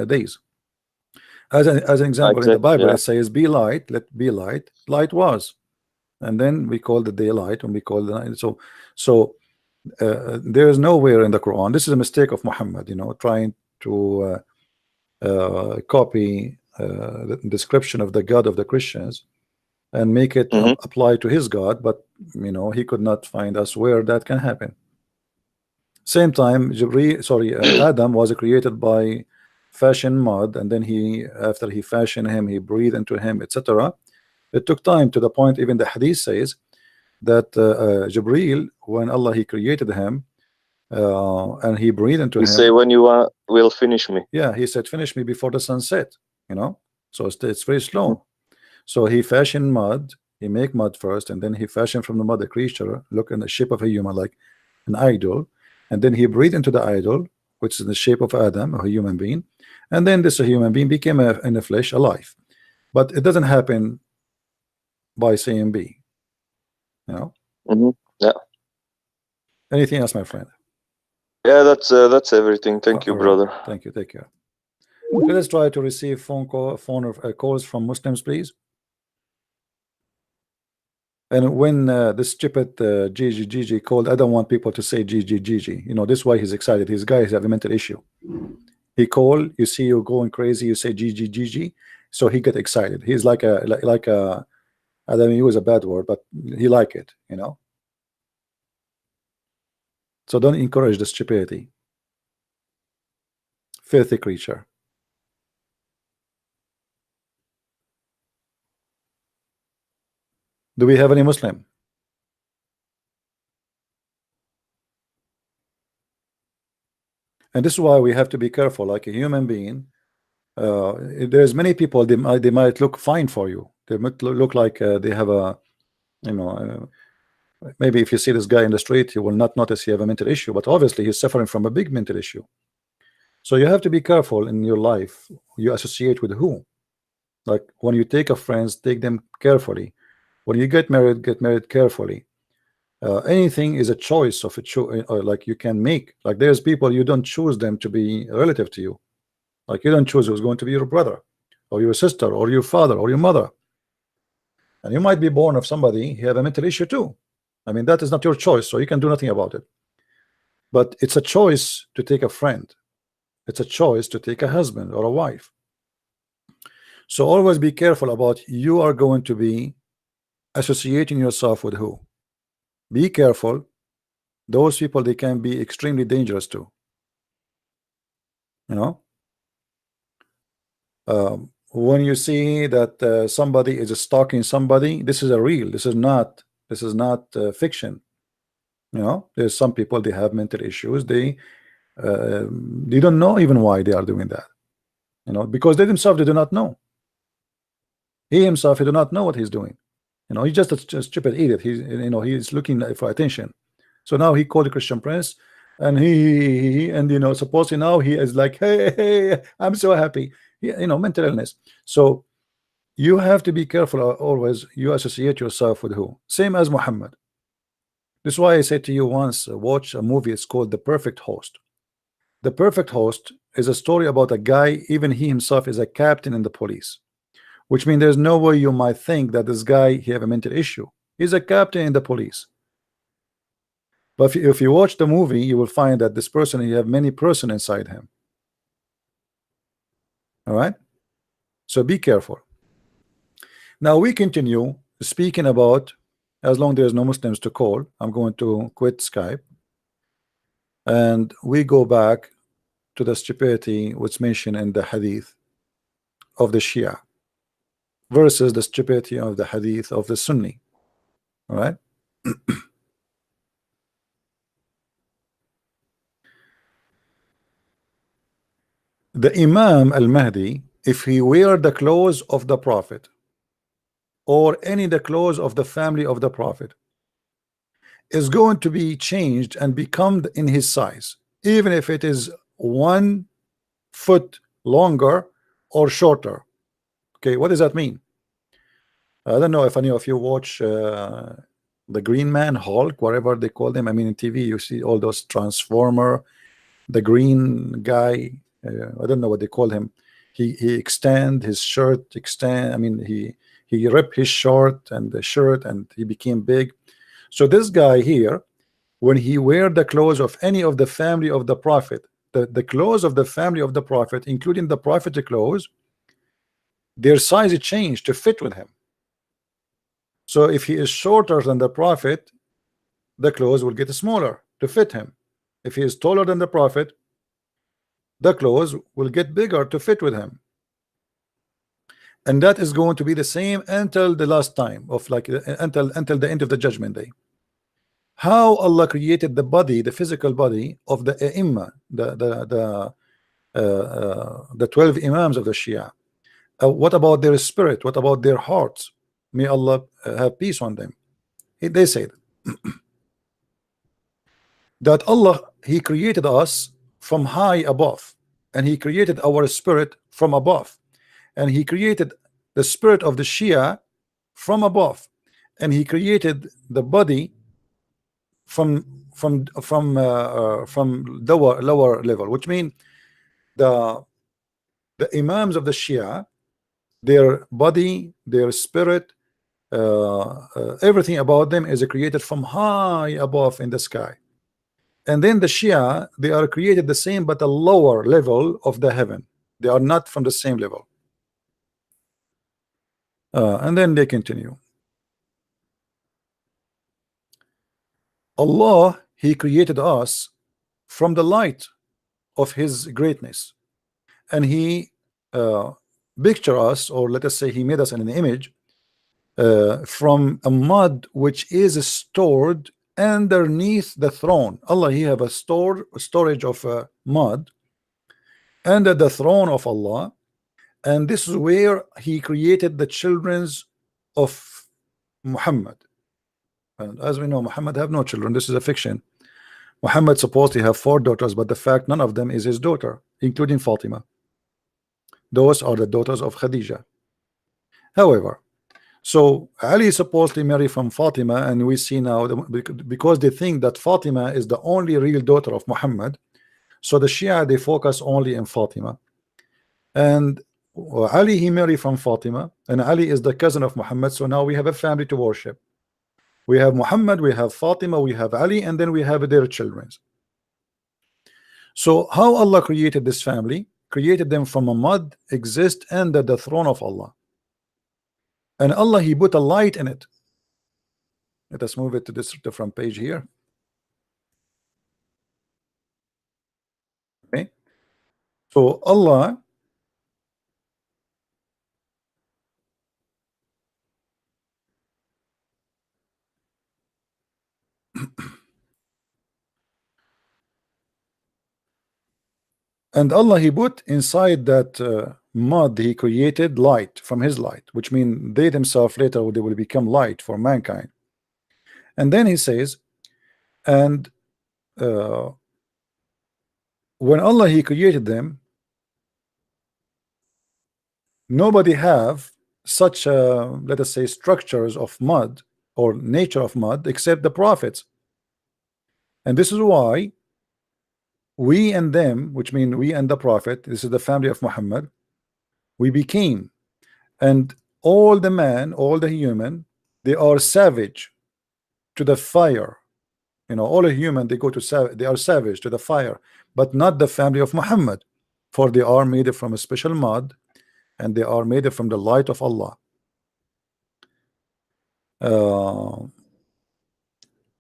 days. As an example, in the Bible, it says be light, let be light, light was, and then we call the daylight and we call the night. So there is nowhere in the Quran. This is a mistake of Muhammad, you know, trying to copy the description of the God of the Christians and make it apply to his God, but you know, he could not find us where that can happen. Same time, Adam was created by fashion mud, and then after he fashioned him, he breathed into him, etc. It took time, to the point even the hadith says that Jibreel, when Allah he created him and he breathed into You him, say when you will finish me. yeah, he said finish me before the sun set, you know. So it's very slow. So he fashioned mud, he make mud first, and then he fashioned from the mud a creature look in the shape of a human, like an idol, and then he breathed into the idol, which is in the shape of Adam, a human being, and then this human being became in the flesh alive. But it doesn't happen by saying B, you know. Yeah. Anything else, my friend? Yeah, that's everything. Thank you, All right. brother. Thank you. Take care. Let us try to receive phone calls from Muslims, please. And when this stupid GG called, I don't want people to say GG. You know, this is why he's excited. His guys have a mental issue. He called, you see you going crazy, you say GG, so he get excited. He's like a I don't use a bad word, but he like it, you know. So don't encourage the stupidity. Filthy creature. Do we have any Muslim? And this is why we have to be careful. Like a human being, there's many people, they might look fine for you. They might look like they have a, you know, maybe if you see this guy in the street, you will not notice he have a mental issue, but obviously he's suffering from a big mental issue. So you have to be careful in your life. You associate with who. Like when you take a friends, take them carefully. When you get married carefully. Anything is a choice of like you can make. Like there's people you don't choose them to be relative to you. Like you don't choose who's going to be your brother or your sister or your father or your mother. And you might be born of somebody who have a mental issue too. I mean, that is not your choice, so you can do nothing about it. But it's a choice to take a friend. It's a choice to take a husband or a wife. So always be careful about you are going to be associating yourself with who. Be careful. Those people, they can be extremely dangerous too. You know, when you see that somebody is stalking somebody, this is a real. This is not fiction. You know, there's some people, they have mental issues. They don't know even why they are doing that. You know, because they themselves, they do not know. He himself, he do not know what he's doing. You know, he's just a stupid idiot. He's, you know, he's looking for attention. So now he called the Christian Prince, and and you know, supposedly now he is like, hey, I'm so happy. You know, mental illness. So you have to be careful always. You associate yourself with who. Same as Muhammad. This is why I said to you once, watch a movie. It's called The Perfect Host. The Perfect Host is a story about a guy. Even he himself is a captain in the police. Which means there's no way you might think that this guy he have a mental issue. He's a captain in the police. But if you watch the movie, you will find that this person, he have many person inside him. All right. So be careful. Now we continue speaking about, as long there's no Muslims to call, I'm going to quit Skype, and we go back to the stupidity what's mentioned in the hadith of the Shia versus the stupidity of the hadith of the Sunni. All right. The Imam al-Mahdi, if he wear the clothes of the Prophet or any the clothes of the family of the Prophet, is going to be changed and become in his size, even if it is 1 foot longer or shorter. Okay, what does that mean? I don't know if any of you watch the Green Man, Hulk, whatever they call them. I mean, in TV you see all those Transformer, the green guy, I don't know what they call him. He extend his shirt, I mean, he ripped his short and the shirt, and he became big. So this guy here, when he wear the clothes of any of the family of the Prophet, the clothes of the family of the Prophet, including the Prophet clothes, their size changed to fit with him. So if he is shorter than the Prophet, the clothes will get smaller to fit him. If he is taller than the Prophet, the clothes will get bigger to fit with him. and that is going to be the same until the last time of like until the end of the judgment day. How Allah created the body, the physical body of the Imam, the 12 Imams of the Shia. What about their spirit? What about their hearts? May Allah have peace on them. They said that Allah, He created us from high above, and He created our spirit from above, and He created the spirit of the Shia from above, and He created the body from lower level, which means the Imams of the Shia, their body, their spirit, everything about them is created from high above in the sky. And then the Shia, they are created the same but a lower level of the heaven. They are not from the same level. And then they continue. Allah, He created us from the light of His greatness, and He picture us, or let us say He made us in an image from a mud which is stored underneath the throne. Allah, He have a storage of mud under the throne of Allah, and this is where He created the childrens of Muhammad. And as we know, Muhammad have no children. This is a fiction. Muhammad supposed to have 4 daughters, but the fact none of them is his daughter, including Fatima. Those are the daughters of Khadija. However, so Ali is supposed to marry from Fatima, and we see now because they think that Fatima is the only real daughter of Muhammad, so the Shia, they focus only in Fatima. And Ali, he married from Fatima, and Ali is the cousin of Muhammad, so now we have a family to worship. We have Muhammad, we have Fatima, we have Ali, and then we have their children. So how Allah created this family? Created them from a mud, exist under the throne of Allah. And Allah, He put a light in it. Let us move it to this different page here. Okay. So Allah, and Allah, He put inside that mud He created light from His light, which means they themselves later they will become light for mankind. And then He says, and when Allah, He created them, nobody have such let us say structures of mud or nature of mud except the prophets. And this is why we and them, which mean we and the prophet, this is the family of Muhammad, we became, and all the man, all the human, they are savage to the fire. You know, all the human, they go to they are savage to the fire, but not the family of Muhammad, for they are made from a special mud, and they are made from the light of Allah. And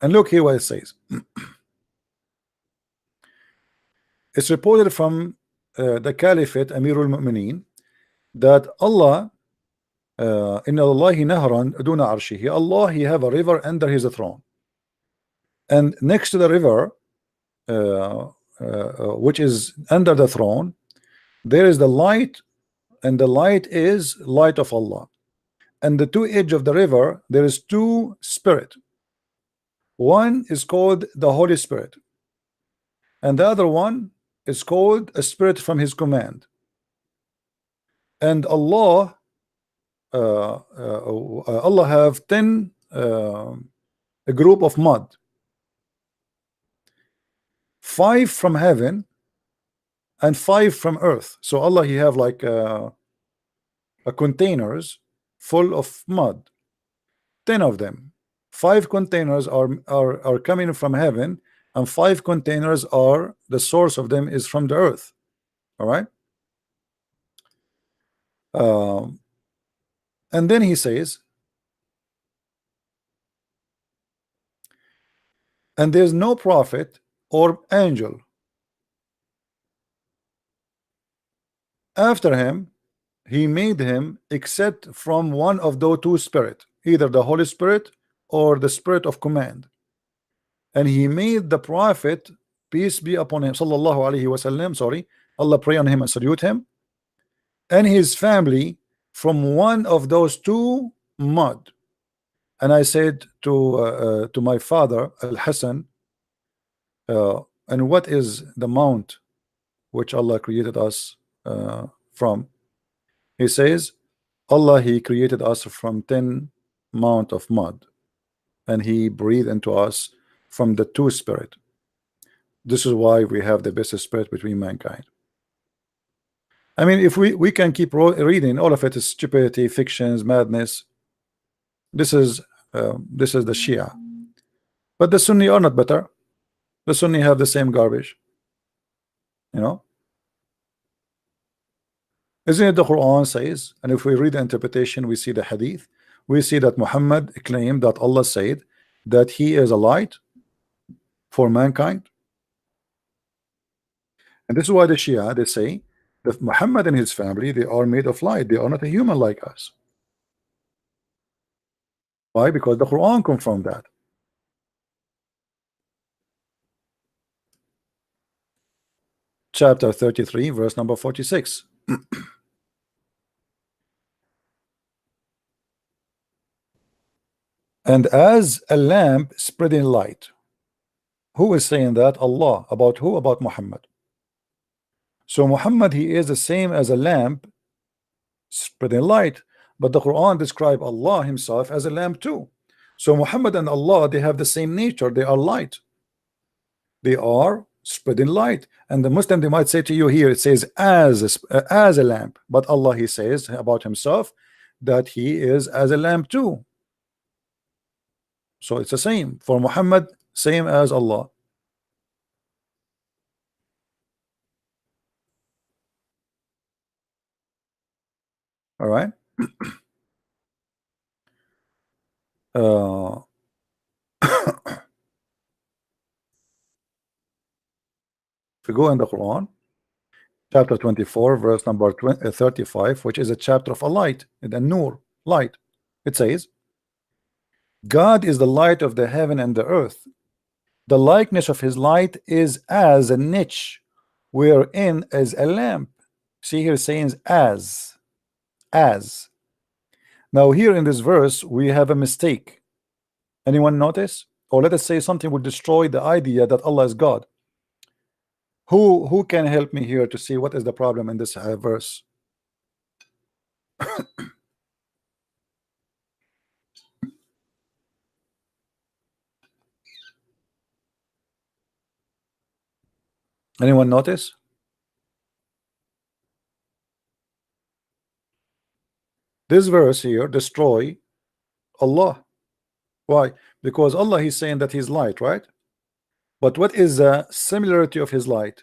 look here what it says. It's reported from the Caliphate Amirul Mu'mineen that Allah, inna Allahi nahran duna arshihi, Allah, He have a river under His throne, and next to the river, which is under the throne, there is the light, and the light is light of Allah. And the two edge of the river, there is 2 spirit. One is called the Holy Spirit, and the other one is called a spirit from His command. And Allah, Allah have 10 a group of mud, 5 from heaven and 5 from earth. So Allah, He have like a containers full of mud, 10 of them. 5 containers are coming from heaven, and 5 containers are the source of them is from the earth. All right. And then He says, and there's no prophet or angel after him he made him except from one of those two spirits, either the Holy Spirit or the spirit of command. And he made the prophet, peace be upon him, sallallahu alaihi wasallam, sorry, Allah pray on him and salute him, and his family from one of those two mud. And I said to my father Al Hassan, and what is the mount which Allah created us from? He says, Allah, he created us from 10 mount of mud, and he breathed into us from the two spirit. This is why we have the best spirit between mankind. I mean, if we can keep reading, all of it is stupidity, fictions, madness. This is the Shia, but the Sunni are not better. The Sunni have the same garbage, you know. Isn't it the Quran says? And if we read the interpretation, we see the hadith. We see that Muhammad claimed that Allah said that he is a light for mankind. And this is why the Shia, they say that Muhammad and his family, they are made of light. They are not a human like us. Why? Because the Quran confirmed that. Chapter 33, verse number 46. And as a lamp spreading light. Who is saying that? Allah. About who? About Muhammad. So Muhammad, he is the same as a lamp spreading light, but the Quran describe Allah himself as a lamp too. So Muhammad and Allah, they have the same nature. They are light. They are spreading light. And the Muslim, they might say to you here, it says as a lamp, but Allah, he says about himself that he is as a lamp too. So it's the same for Muhammad, same as Allah. All right. If we go in the Quran, chapter 24, verse number 35, which is a chapter of a light, the Nur, light. It says, God is the light of the heaven and the earth. The likeness of his light is as a niche, wherein is a lamp. See here, saying as. Now here in this verse, we have a mistake. Anyone notice? Or let us say something would destroy the idea that Allah is God. Who can help me here to see what is the problem in this verse? Anyone notice? This verse here destroy Allah. Why? Because Allah, he's saying that he's light, right? But what is the similarity of his light?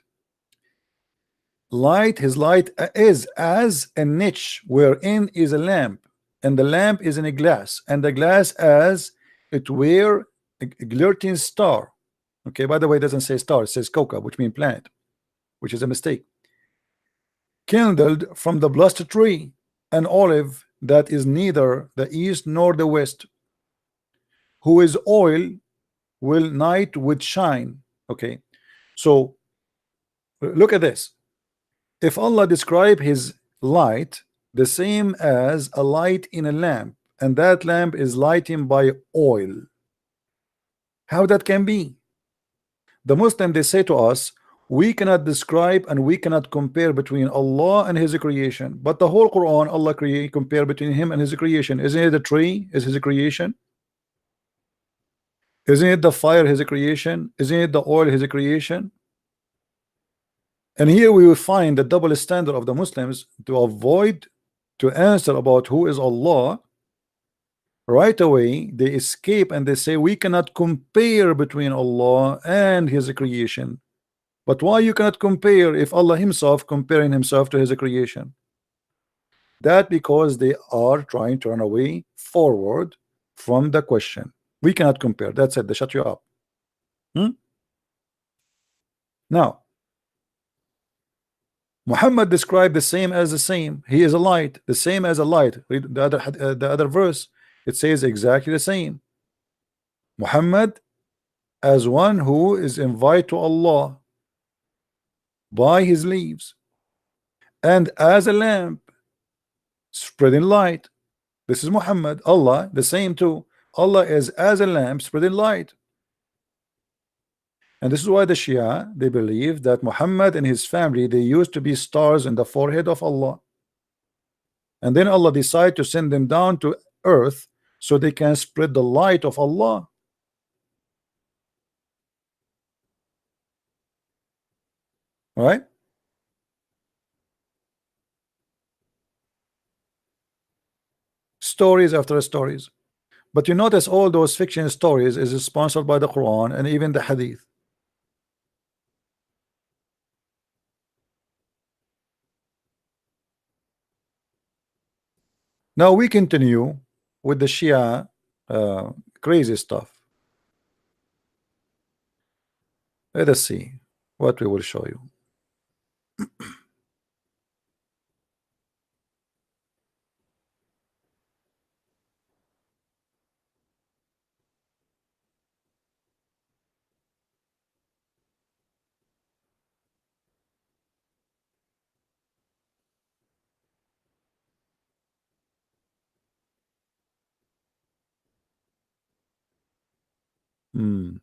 His light is as a niche wherein is a lamp, and the lamp is in a glass, and the glass as it were a glirting star. Okay, by the way, it doesn't say star, it says kawkab, which means planet, which is a mistake. Kindled from the blessed tree, an olive that is neither the east nor the west, who is oil will night would shine. Okay, so look at this. If Allah describe his light the same as a light in a lamp, and that lamp is lighting by oil, how that can be? The Muslim, they say to us, we cannot describe and we cannot compare between Allah and his creation, but the whole Quran, Allah compare between him and his creation. Isn't it the tree is his creation? Isn't it the fire his creation? Isn't it the oil his creation? And here we will find the double standard of the Muslims to avoid to answer about who is Allah. Right away they escape and they say we cannot compare between Allah and his creation. But why you cannot compare if Allah himself comparing himself to his creation? That because they are trying to run away forward from the question. We cannot compare. That's it. They shut you up. Now Muhammad described the same as the same. He is a light, the same as a light. Read the other verse. It says exactly the same. Muhammad as one who is invited to Allah by his leaves, and as a lamp spreading light. This is Muhammad. Allah the same too. Allah is as a lamp spreading light. And this is why the Shia, they believe that Muhammad and his family, they used to be stars in the forehead of Allah, and then Allah decided to send them down to earth so they can spread the light of Allah. Right? Stories after stories. But you notice all those fiction stories is sponsored by the Quran and even the Hadith. Now we continue with the Shia crazy stuff. Let us see what we will show you. Hmm.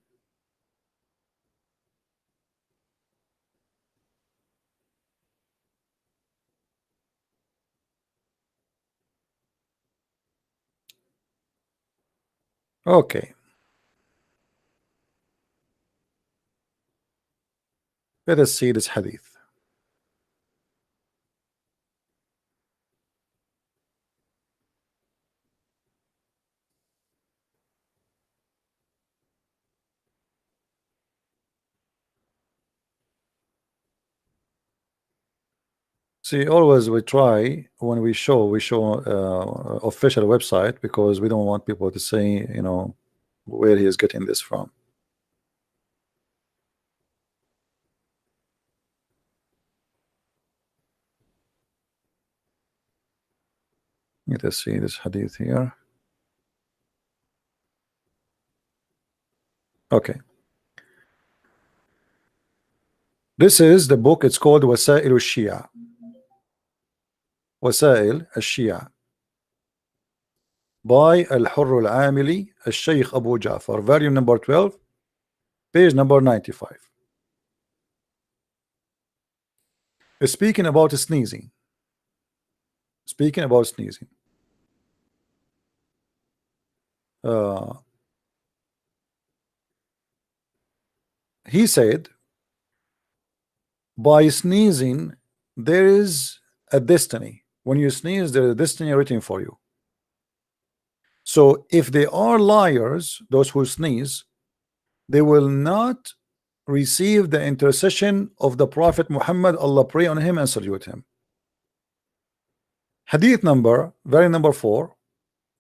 Okay. Let us see this hadith. See, always we try when we show official website, because we don't want people to say, you know, where he is getting this from. Let us see this hadith here. Okay. This is the book. It's called Wasail al-Shia. Wasail al-Shia by Al-Hurr al-Amili al-Shaykh Abu Ja'far, volume number 12, page number 95. Speaking about sneezing. Speaking about sneezing. He said, by sneezing there is a destiny. When you sneeze, there is a destiny waiting for you. So if they are liars, those who sneeze, they will not receive the intercession of the Prophet Muhammad. Allah pray on him and salute him. Hadith number, very number 4,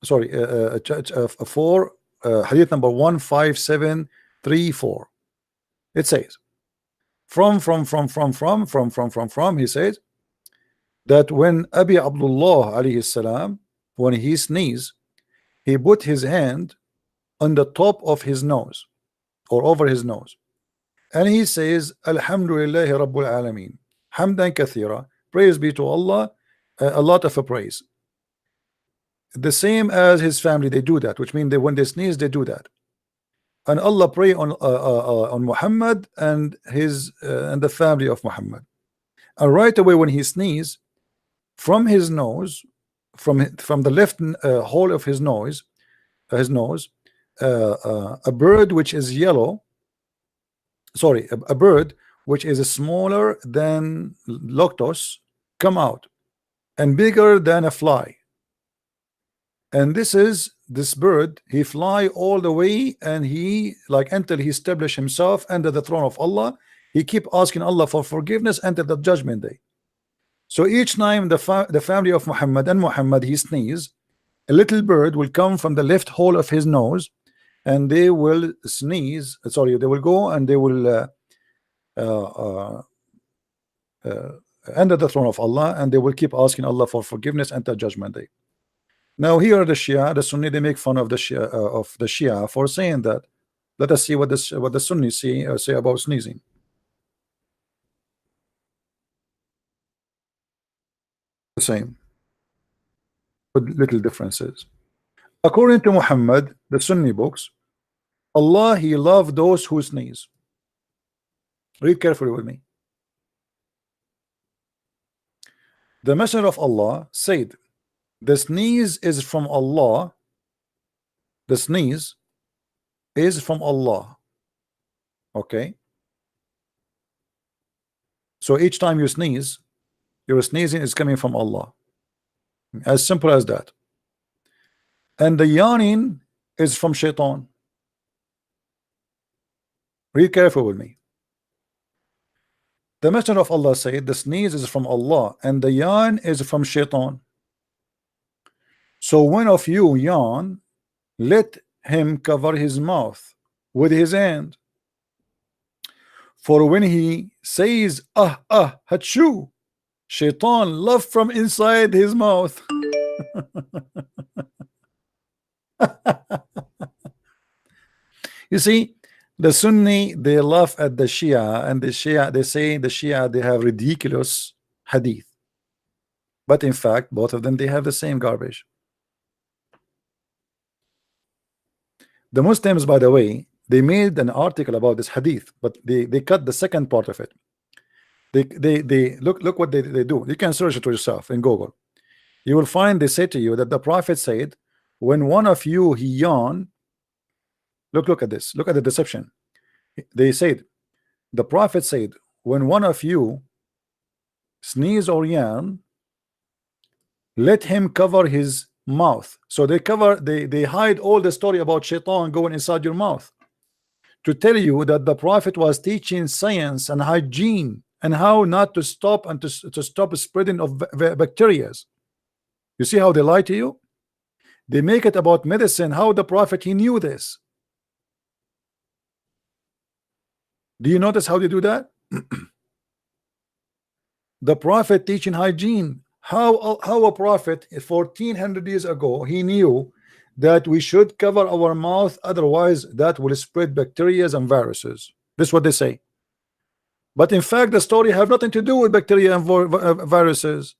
sorry, 4, hadith number 15734. It says, from, he says that when Abi Abdullah alayhi salam, when he sneezed, he put his hand on the top of his nose or over his nose, and he says, Alhamdulillahi Rabbul Alameen, Hamdan Kathira, praise be to Allah, a lot of praise. The same as his family, they do that, which means that when they sneeze, they do that. And Allah pray on Muhammad and his and the family of Muhammad. And right away when he sneezes, from his nose, from the left hole of his nose, a bird which is yellow, sorry, a bird which is smaller than lotus come out and bigger than a fly. And this bird, he fly all the way, and he, like, until he establish himself under the throne of Allah, he keep asking Allah for forgiveness until the judgment day. So each time the family of Muhammad and Muhammad he sneeze, a little bird will come from the left hole of his nose, and they will sneeze, sorry, they will go and they will under the throne of Allah, and they will keep asking Allah for forgiveness until Judgment Day. Now here the Shia, the Sunni, they make fun of the Shia for saying that. Let us see what the Sunni say about sneezing. The same, with little differences. According to Muhammad, the Sunni books, Allah, He loved those who sneeze. Read carefully with me. The Messenger of Allah said, the sneeze is from Allah. The sneeze is from Allah. Okay. So each time you sneeze, your sneezing is coming from Allah. As simple as that. And the yawning is from Shaitan. Read carefully with me. The Messenger of Allah said, the sneeze is from Allah and the yawn is from Shaitan. So when of you yawn, let him cover his mouth with his hand. For when he says, hachu, Shaitan laugh from inside his mouth. You see, the Sunni, they laugh at the Shia, and the Shia, they say the Shia, they have ridiculous hadith. But in fact, both of them, they have the same garbage. The Muslims, by the way, they made an article about this hadith, but they cut the second part of it. They look what they do. You can search it for yourself in Google. You will find they say to you that the Prophet said, when one of you he yawn, look at this, look at the deception. They said, the Prophet said, when one of you sneeze or yawn, let him cover his mouth. So they hide all the story about Shaitan going inside your mouth to tell you that the Prophet was teaching science and hygiene and how not to stop and to stop spreading of bacteria. You see how they lie to you? They make it about medicine, how the Prophet, he knew this. Do you notice how they do that? The Prophet teaching hygiene. How a Prophet 1400 years ago, he knew that we should cover our mouth, otherwise that will spread bacteria and viruses. This is what they say. But in fact, the story have nothing to do with bacteria and viruses.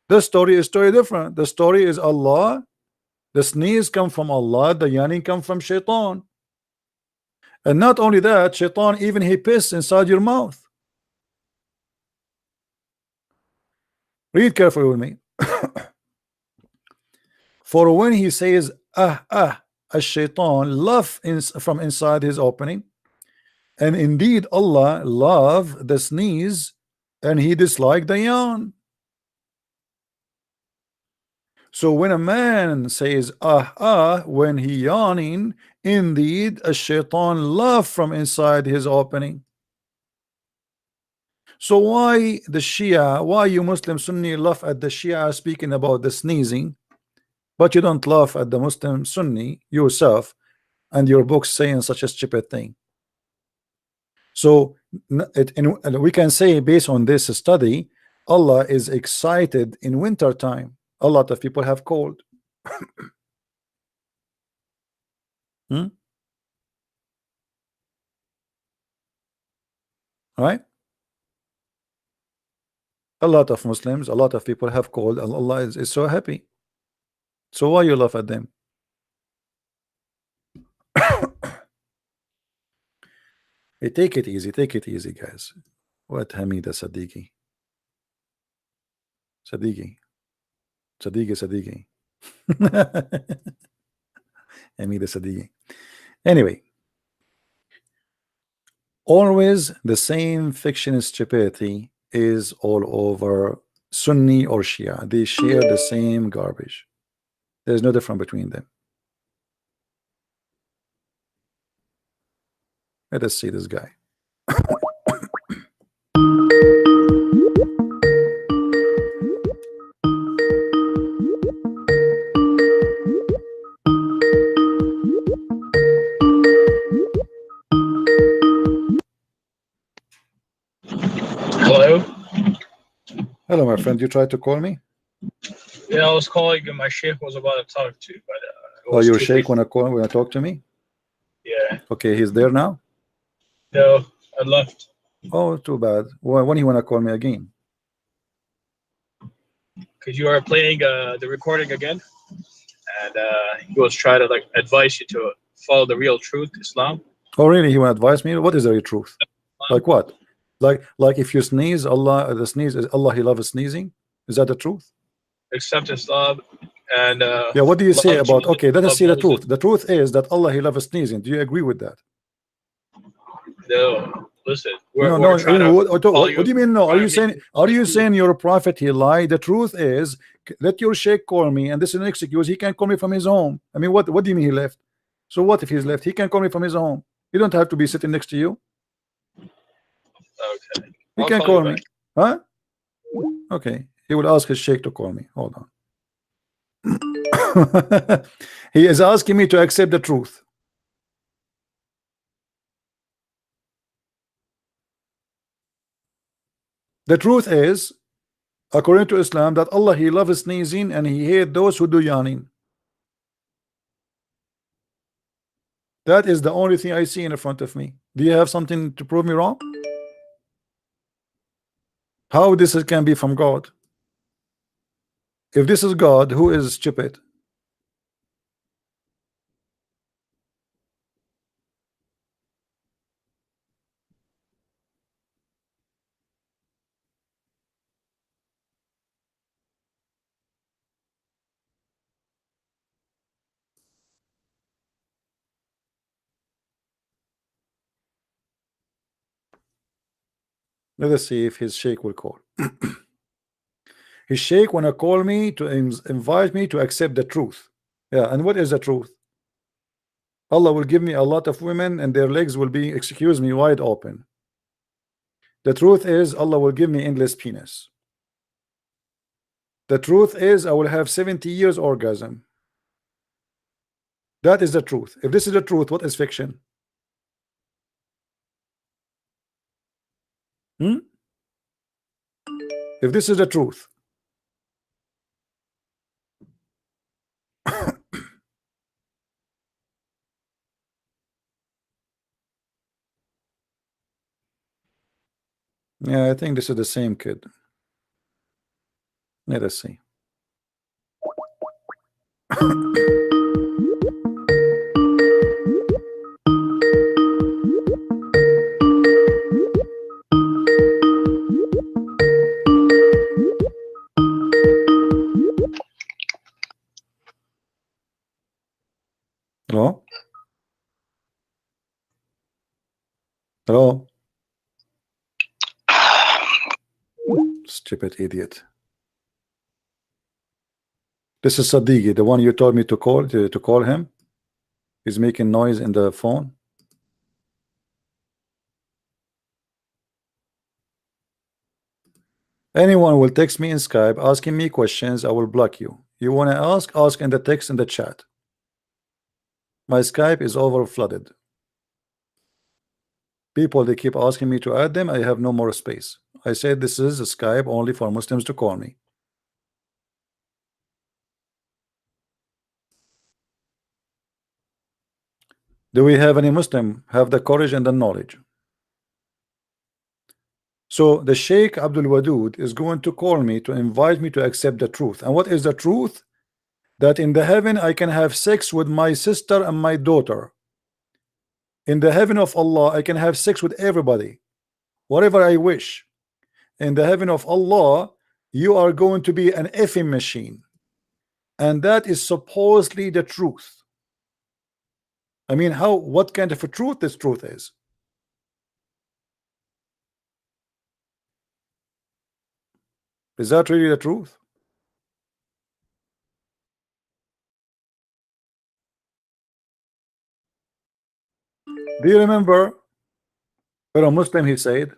The story is totally different. The story is Allah. The sneeze come from Allah. The yawning come from Shaitan. And not only that, Shaitan even he piss inside your mouth. Read carefully with me. For when he says a Shaitan laugh from inside his opening, and indeed Allah love the sneeze and he dislike the yawn. So when a man says when he yawning, indeed a Shaitan laugh from inside his opening. So why the Shia, why you Muslim Sunni laugh at the Shia speaking about the sneezing, but you don't laugh at the Muslim Sunni yourself and your books saying such a stupid thing? So we can say based on this study, Allah is excited in winter time. A lot of people have cold. All right? A lot of Muslims, a lot of people have cold, and Allah is so happy. So why you laugh at them? Hey, take it easy, guys. What Hamida Sadiqi? Sadiqi. Hamida Sadiqi. Anyway, always the same fiction stupidity is all over Sunni or Shia. They share the same garbage. There's no difference between them. Let us see this guy. Hello? Hello, my friend. You tried to call me? Yeah, I was calling and my sheikh was about to talk to you, but it Oh, was your too sheikh late. wanna talk to me? Yeah, Okay, he's there now. no, I left Oh, too bad. When he wanna call me again? because you are playing the recording again, and he was trying to like advise you to follow the real truth, Islam. Oh, really? He wanna advise me? What is the real truth? Like what? Like if you sneeze, Allah, the sneeze is Allah. He loves sneezing. Is that the truth? Accept Islam and Yeah. What do you say love about? Jesus, Okay, let us love see the Moses. truth. The truth is that Allah He loves sneezing. Do you agree with that? No, listen, No, we're no. trying to follow What you. do you mean? No. Trying to make you Are you saying you're a prophet? He lied. The truth is, let your sheikh call me, and this is an excuse. He can call me from his home. I mean, what? What do you mean he left? So what if he's left? He can call me from his home. You don't have to be sitting next to you. Okay, He I'll can call you call me, back. huh? Okay. He will ask his sheikh to call me. Hold on. He is asking me to accept the truth. The truth is, according to Islam, that Allah He loves sneezing and He hates those who do yawning. That is the only thing I see in front of me. Do you have something to prove me wrong? How this can be from God? If this is God, who is stupid? Let us see if his sheikh will call. His sheikh wanna call me to invite me to accept the truth. Yeah, and what is the truth? Allah will give me a lot of women and their legs will be, excuse me, wide open. The truth is Allah will give me endless penis. The truth is I will have 70 years orgasm. That is the truth. If this is the truth, what is fiction? Hmm? If this is the truth, yeah, I think this is the same kid. Let us see. Hello? Hello? Stupid idiot. This is Sadigi, the one you told me to call him. He's making noise in the phone. Anyone will text me in Skype asking me questions, I will block you. You want to ask in the text in the chat. My Skype is over flooded. People, they keep asking me to add them. I have no more space. I said this is a Skype only for Muslims to call me. Do we have any Muslim have the courage and the knowledge? So the Sheikh Abdul Wadud is going to call me to invite me to accept the truth. And what is the truth? That in the heaven I can have sex with my sister and my daughter. In the heaven of Allah I can have sex with everybody, whatever I wish. In the heaven of Allah you are going to be an effing machine, and that is supposedly the truth. I mean, what kind of a truth this truth is? Is that really the truth? Do you remember when a Muslim he said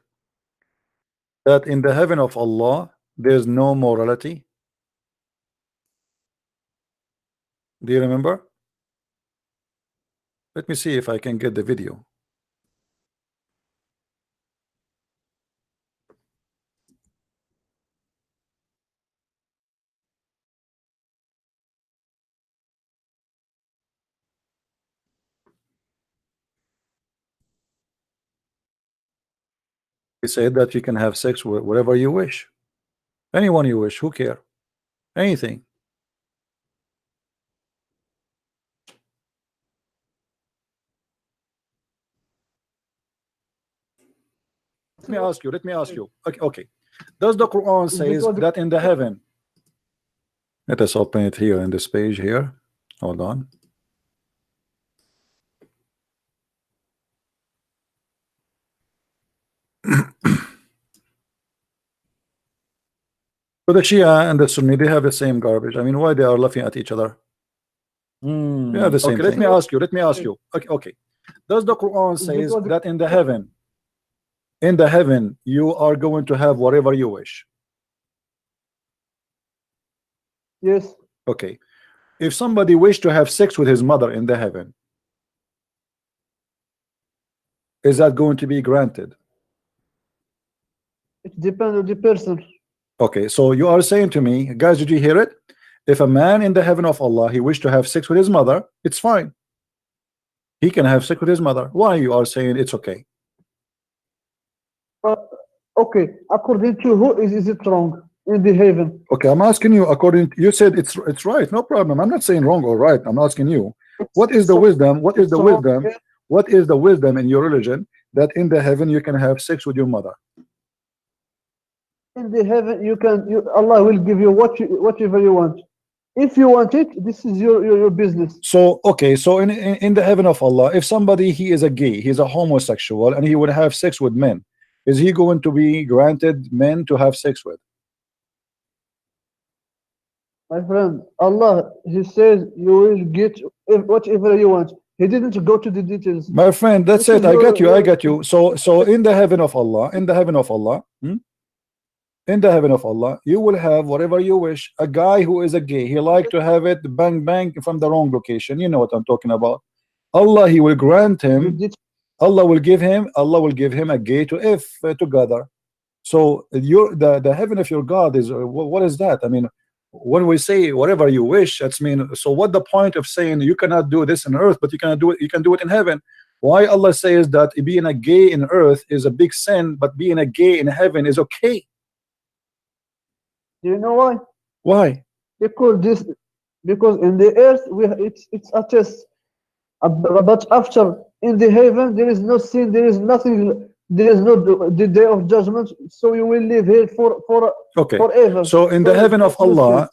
that in the heaven of Allah there's no morality? Do you remember? Let me see if I can get the video. said that you can have sex with whatever you wish, anyone you wish. Who care? Anything. Let me ask you. Let me ask you. Okay. Okay. Does the Quran says that in the heaven? Let us open it here in this page here. Hold on. So the Shia and the Sunni, they have the same garbage. I mean, why they are laughing at each other? They have the same thing. Let me ask you. Let me ask you. Okay. Okay. Does the Quran says that in the heaven, you are going to have whatever you wish? Yes. Okay. If somebody wished to have sex with his mother in the heaven, is that going to be granted? It depends on the person. Okay, so you are saying to me, guys, did you hear it? If a man in the heaven of Allah, he wished to have sex with his mother, it's fine. He can have sex with his mother. Why you are saying it's okay? Okay, according to who is it wrong in the heaven? Okay, I'm asking you. According, you said it's right. No problem. I'm not saying wrong or right. I'm asking you, what is the wisdom? What is the wisdom? What is the wisdom in your religion that in the heaven you can have sex with your mother? In the heaven, Allah will give you whatever you want. If you want it, this is your business. So okay, so in the heaven of Allah, if somebody he is a gay, he's a homosexual, and he would have sex with men, is he going to be granted men to have sex with? My friend, Allah, He says you will get whatever you want. He didn't go to the details. My friend, that's it. I get you. I get you. So in the heaven of Allah, in the heaven of Allah, in the heaven of Allah, you will have whatever you wish. A guy who is a gay, he like to have it bang bang from the wrong location. You know what I'm talking about. Allah, He will grant him. Allah will give him a gay to if together. So the heaven of your God is what is that? I mean, when we say whatever you wish, that's mean. So what the point of saying you cannot do this on earth, but you cannot do it? You can do it in heaven. Why Allah says that being a gay in earth is a big sin, but being a gay in heaven is okay? Do you know why? Why? Because in the earth it's a test. But after in the heaven there is no sin, there is nothing, there is no the day of judgment. So you will live here forever. So in the heaven of Allah,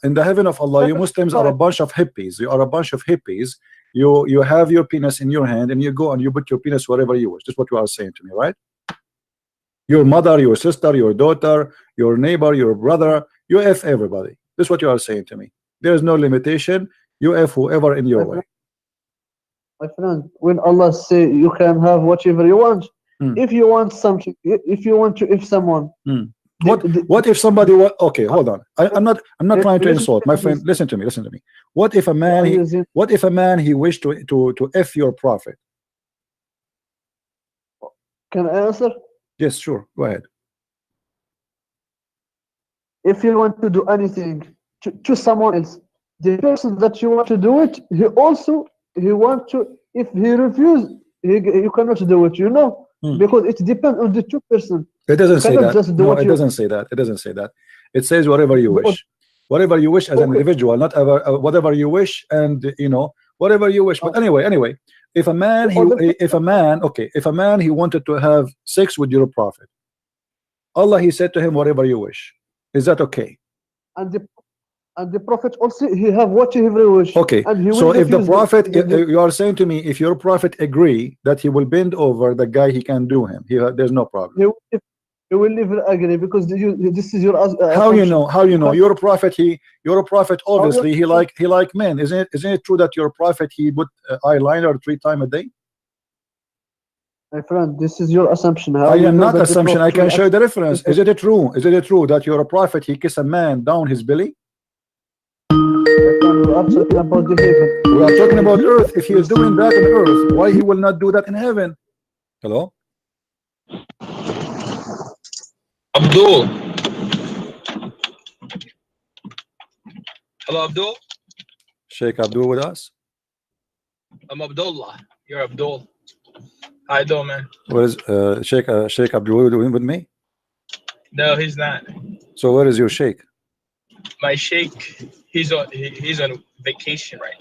you Muslims are a bunch of hippies. You are a bunch of hippies. You have your penis in your hand and you go and you put your penis wherever you wish. That's what you are saying to me, right? Your mother, your sister, your daughter, your neighbor, your brother, you F everybody. This is what you are saying to me. There is no limitation. You F whoever in your way. My friend, when Allah say you can have whatever you want, if you want something, if you want to if someone, what if somebody? Okay, hold on. I'm not trying to insult, my friend. Listen to me. Listen to me. What if a man? He wished to F your prophet? Can I answer? Yes, sure. Go ahead. If you want to do anything to someone else, the person that you want to do it, he want to. If he refuse, you cannot do it. You know, because it depends on the two person. It doesn't say that. No, it doesn't say that. It doesn't say that. It says whatever you wish. Whatever you wish as an individual, not ever whatever you wish, and whatever you wish. But anyway, if a man he wanted to have sex with your prophet, Allah He said to him, whatever you wish. Is that okay? And the prophet also he have whatever he wish. Okay. So if the prophet, you are saying to me, if your prophet agree that he will bend over the guy, he can do him. There's no problem. He will never agree because this is your. How you know? How you know? Your prophet obviously he like men. Isn't it true that your prophet he put eyeliner 3 times a day? My friend, this is your assumption. I am not assumption. I can show you the reference. Is it true? Is it true that you're a prophet? He kiss a man down his belly? We are talking about the heaven. We are talking about earth. If he is doing that on earth, why he will not do that in heaven? Hello? Abdul. Hello, Abdul. Sheikh Abdul with us? I'm Abdullah. You're Abdul. How you doing, man? What is Sheikh Abdul doing with me? No, he's not. So where is your sheikh? My sheikh, he's on vacation right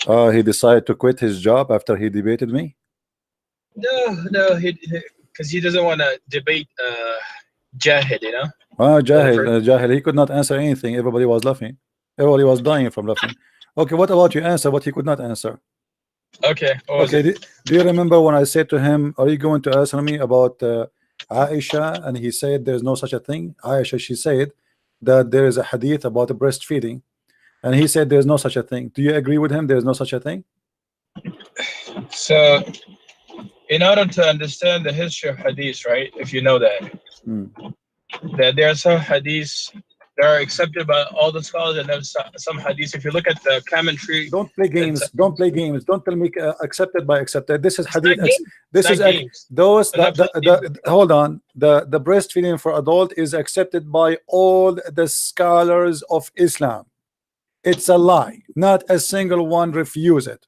now. He decided to quit his job after he debated me. No, because he doesn't want to debate Jahid, you know. Jahil, he could not answer anything. Everybody was laughing. Everybody was dying from laughing. Okay, what about you answer what he could not answer? Okay. Okay, do you remember when I said to him, are you going to answer me about Aisha? And he said there's no such a thing. Aisha, she said that there is a hadith about breastfeeding, and he said there's no such a thing. Do you agree with him? There's no such a thing. So, in order to understand the history of hadith, right? If you know that, that there are some hadiths that are accepted by all the scholars, and there's some hadiths. If you look at the commentary, don't play games. Don't play games. Don't tell me accepted by accepted. This is hadith. This is those. Hold on. The breastfeeding for adult is accepted by all the scholars of Islam. It's a lie. Not a single one refuse it.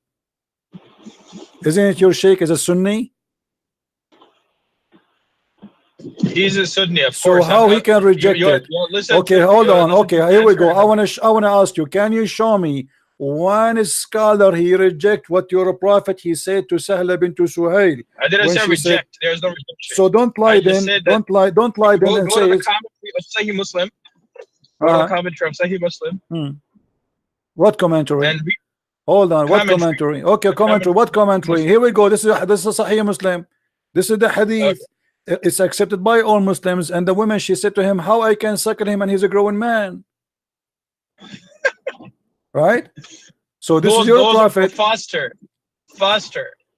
Isn't it your sheikh is a Sunni? He's a Sunni, of so course. So how he can reject it? Okay, hold on. Okay, here we go. I want to ask you. Can you show me one scholar he reject what your prophet he said to Sahla bint Suhail? I didn't say reject. There's no rejection. So don't lie then. Don't lie then and say go to the commentary of Sahih Muslim. Go to the commentary of Sahih Muslim. What commentary? Hold on. What commentary? Okay, commentary. What commentary? Here we go. This is Sahih Muslim. This is the hadith. It's accepted by all Muslims. And the woman, she said to him, how I can suckle him and he's a growing man. Right? So this is your prophet. Foster.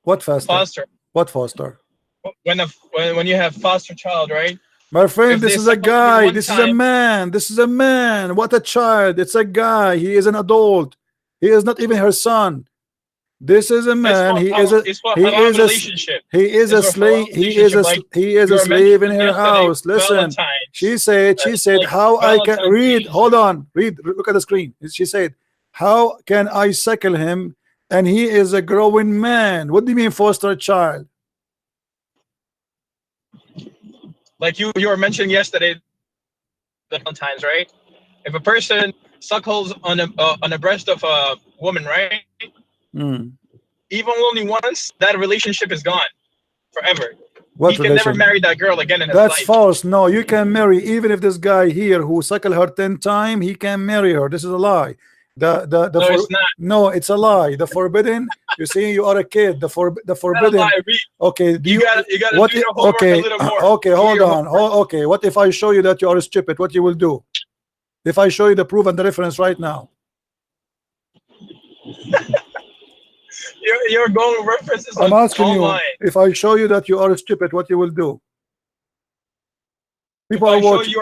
What faster? Foster. What foster? When you have foster child, right? My friend, this is a guy. This is a man. This is a man. What a child. It's a guy. He is an adult. He is not even her son. This is a man. He is a slave. He is a slave in her house. Listen, she said, how I can read. Hold on, read. Look at the screen. She said, how can I suckle him? And he is a growing man. What do you mean foster a child? Like you were mentioning yesterday, Valentine's, right? If a person suckles on a breast of a woman, right? Even only once, that relationship is gone forever. He can never marry that girl again in his life. That's false. No, you can marry even if this guy here who suckled her 10 times, he can marry her. This is a lie. No, it's not. No, it's a lie. The forbidden. You see, you are a kid. The forbidden. Okay, you gotta do your homework a little more. Okay, hold on. Okay, what if I show you that you are stupid? What you will do? If I show you the proof and the reference right now. You're going references. I'm asking you, if I show you that you are stupid, what you will do? People are watching.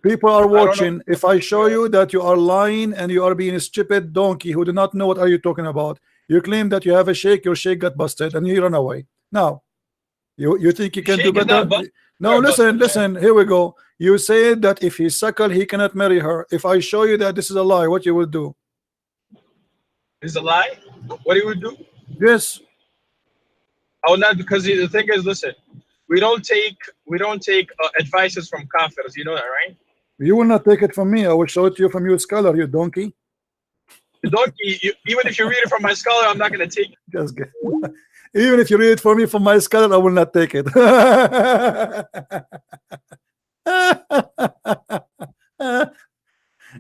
People are watching. If I show you that you are lying and you are being a stupid donkey who do not know what are you talking about, you claim that you have a sheikh, your sheikh got busted, and you run away. Now, you think you can do better? No, listen. Here we go. You said that if he suckle, he cannot marry her. If I show you that this is a lie, what you will do? It's a lie. What you would do? Yes. I will not, because the thing is, listen, we don't take advices from kafirs. You know that, right? You will not take it from me. I will show it to you from your scholar, you donkey. The donkey. Even if you read it from my scholar, I'm not going to take it. Just get. Even if you read it for me from my scholar, I will not take it.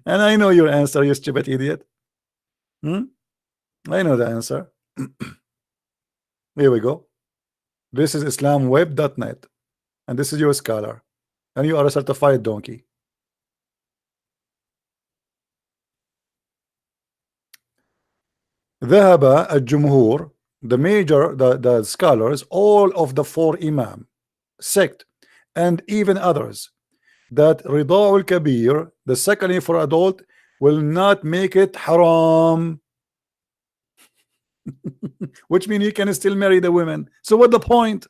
And I know your answer, you stupid idiot. I know the answer. Here we go. This is islamweb.net, and this is your scholar, and you are a certified donkey. ذهب الجمهور, the scholars, all of the 4 imam sect, and even others, that rida'ul kabir, the suckling for adult, will not make it haram. Which means you can still marry the women. So what the point?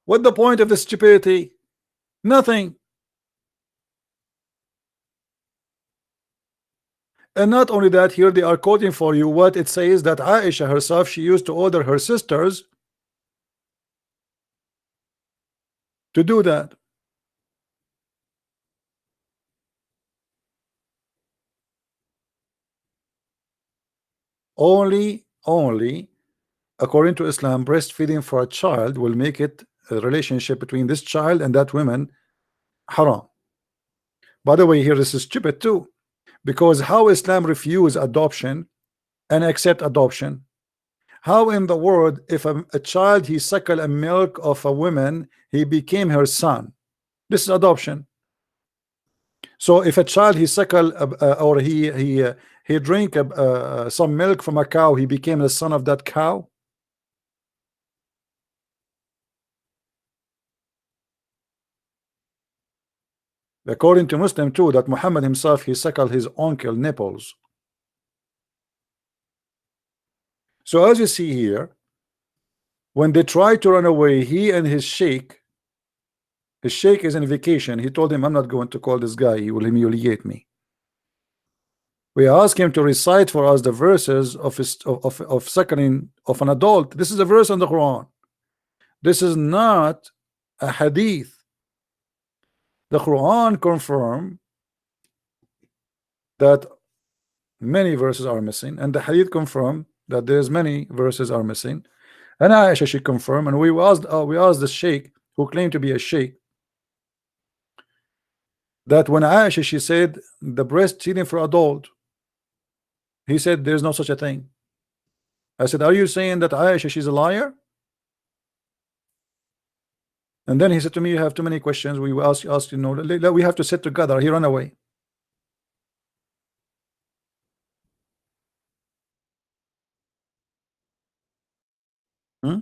What the point of the stupidity? Nothing. And not only that, here they are quoting for you what it says that Aisha herself, she used to order her sisters to do that. Only according to Islam, breastfeeding for a child will make it a relationship between this child and that woman haram. By the way, here this is stupid too, because how Islam refuse adoption and accept adoption? How in the world, if a child he suckle a milk of a woman, he became her son? This is adoption. So if a child he suckle or he drink some milk from a cow, he became the son of that cow. According to Muslim too, that Muhammad himself he suckled his uncle nipples. So as you see here, when they try to run away, he and his sheikh is on vacation. He told him, I'm not going to call this guy, he will humiliate me. We ask him to recite for us the verses of suckling of an adult. This is a verse in the Quran. This is not a hadith. The Quran confirm that many verses are missing, and the hadith confirm that there's many verses are missing. And Aisha should confirm, and we asked the sheikh who claimed to be a sheikh, that when Aisha she said the breastfeeding for adult, he said there's no such a thing. I said, are you saying that Aisha she's a liar? And then he said to me, you have too many questions. We ask you know, we have to sit together. He ran away. Hmm?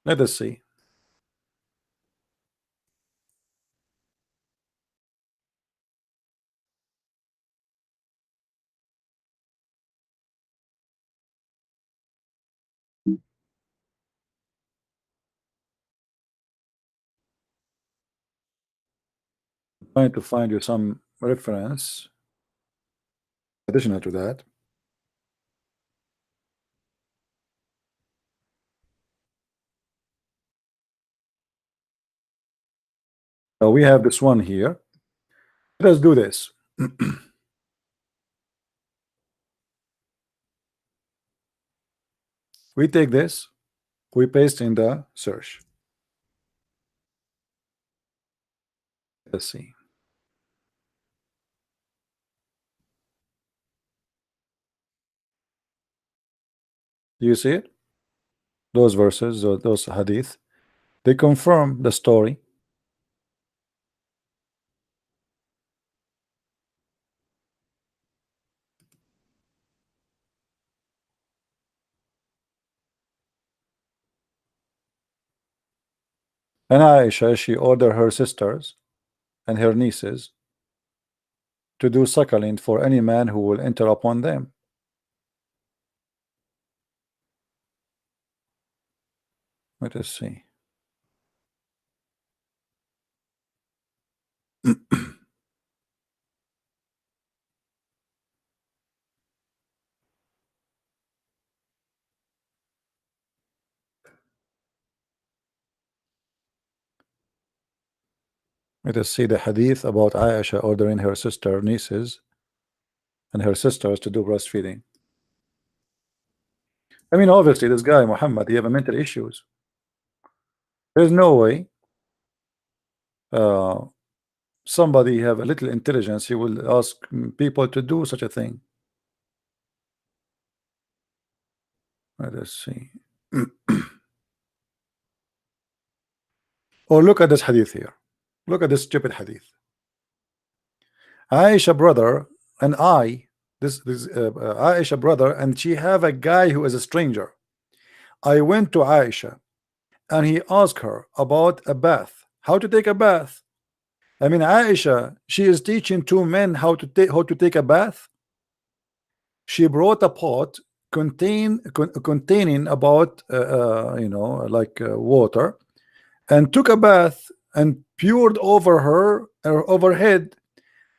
Let us see. Trying to find you some reference additional to that. So we have this one here. Let us do this. We take this, we paste in the search. Let's see. Do you see it? Those verses, or those hadith, they confirm the story. And Aisha, she ordered her sisters and her nieces to do suckling for any man who will enter upon them. Let us see. Let us see the hadith about Aisha ordering her sister, nieces, and her sisters to do breastfeeding. I mean, obviously, this guy Muhammad, he have mental issues. There's no way somebody have a little intelligence, he will ask people to do such a thing. Let us see. Or look at this hadith here. Look at this stupid hadith. Aisha brother and Aisha brother, and she have a guy who is a stranger. I went to Aisha and he asked her about a bath, how to take a bath. I mean, Aisha, she is teaching two men how to take a bath. She brought a pot containing about you know, like water, and took a bath and poured over her overhead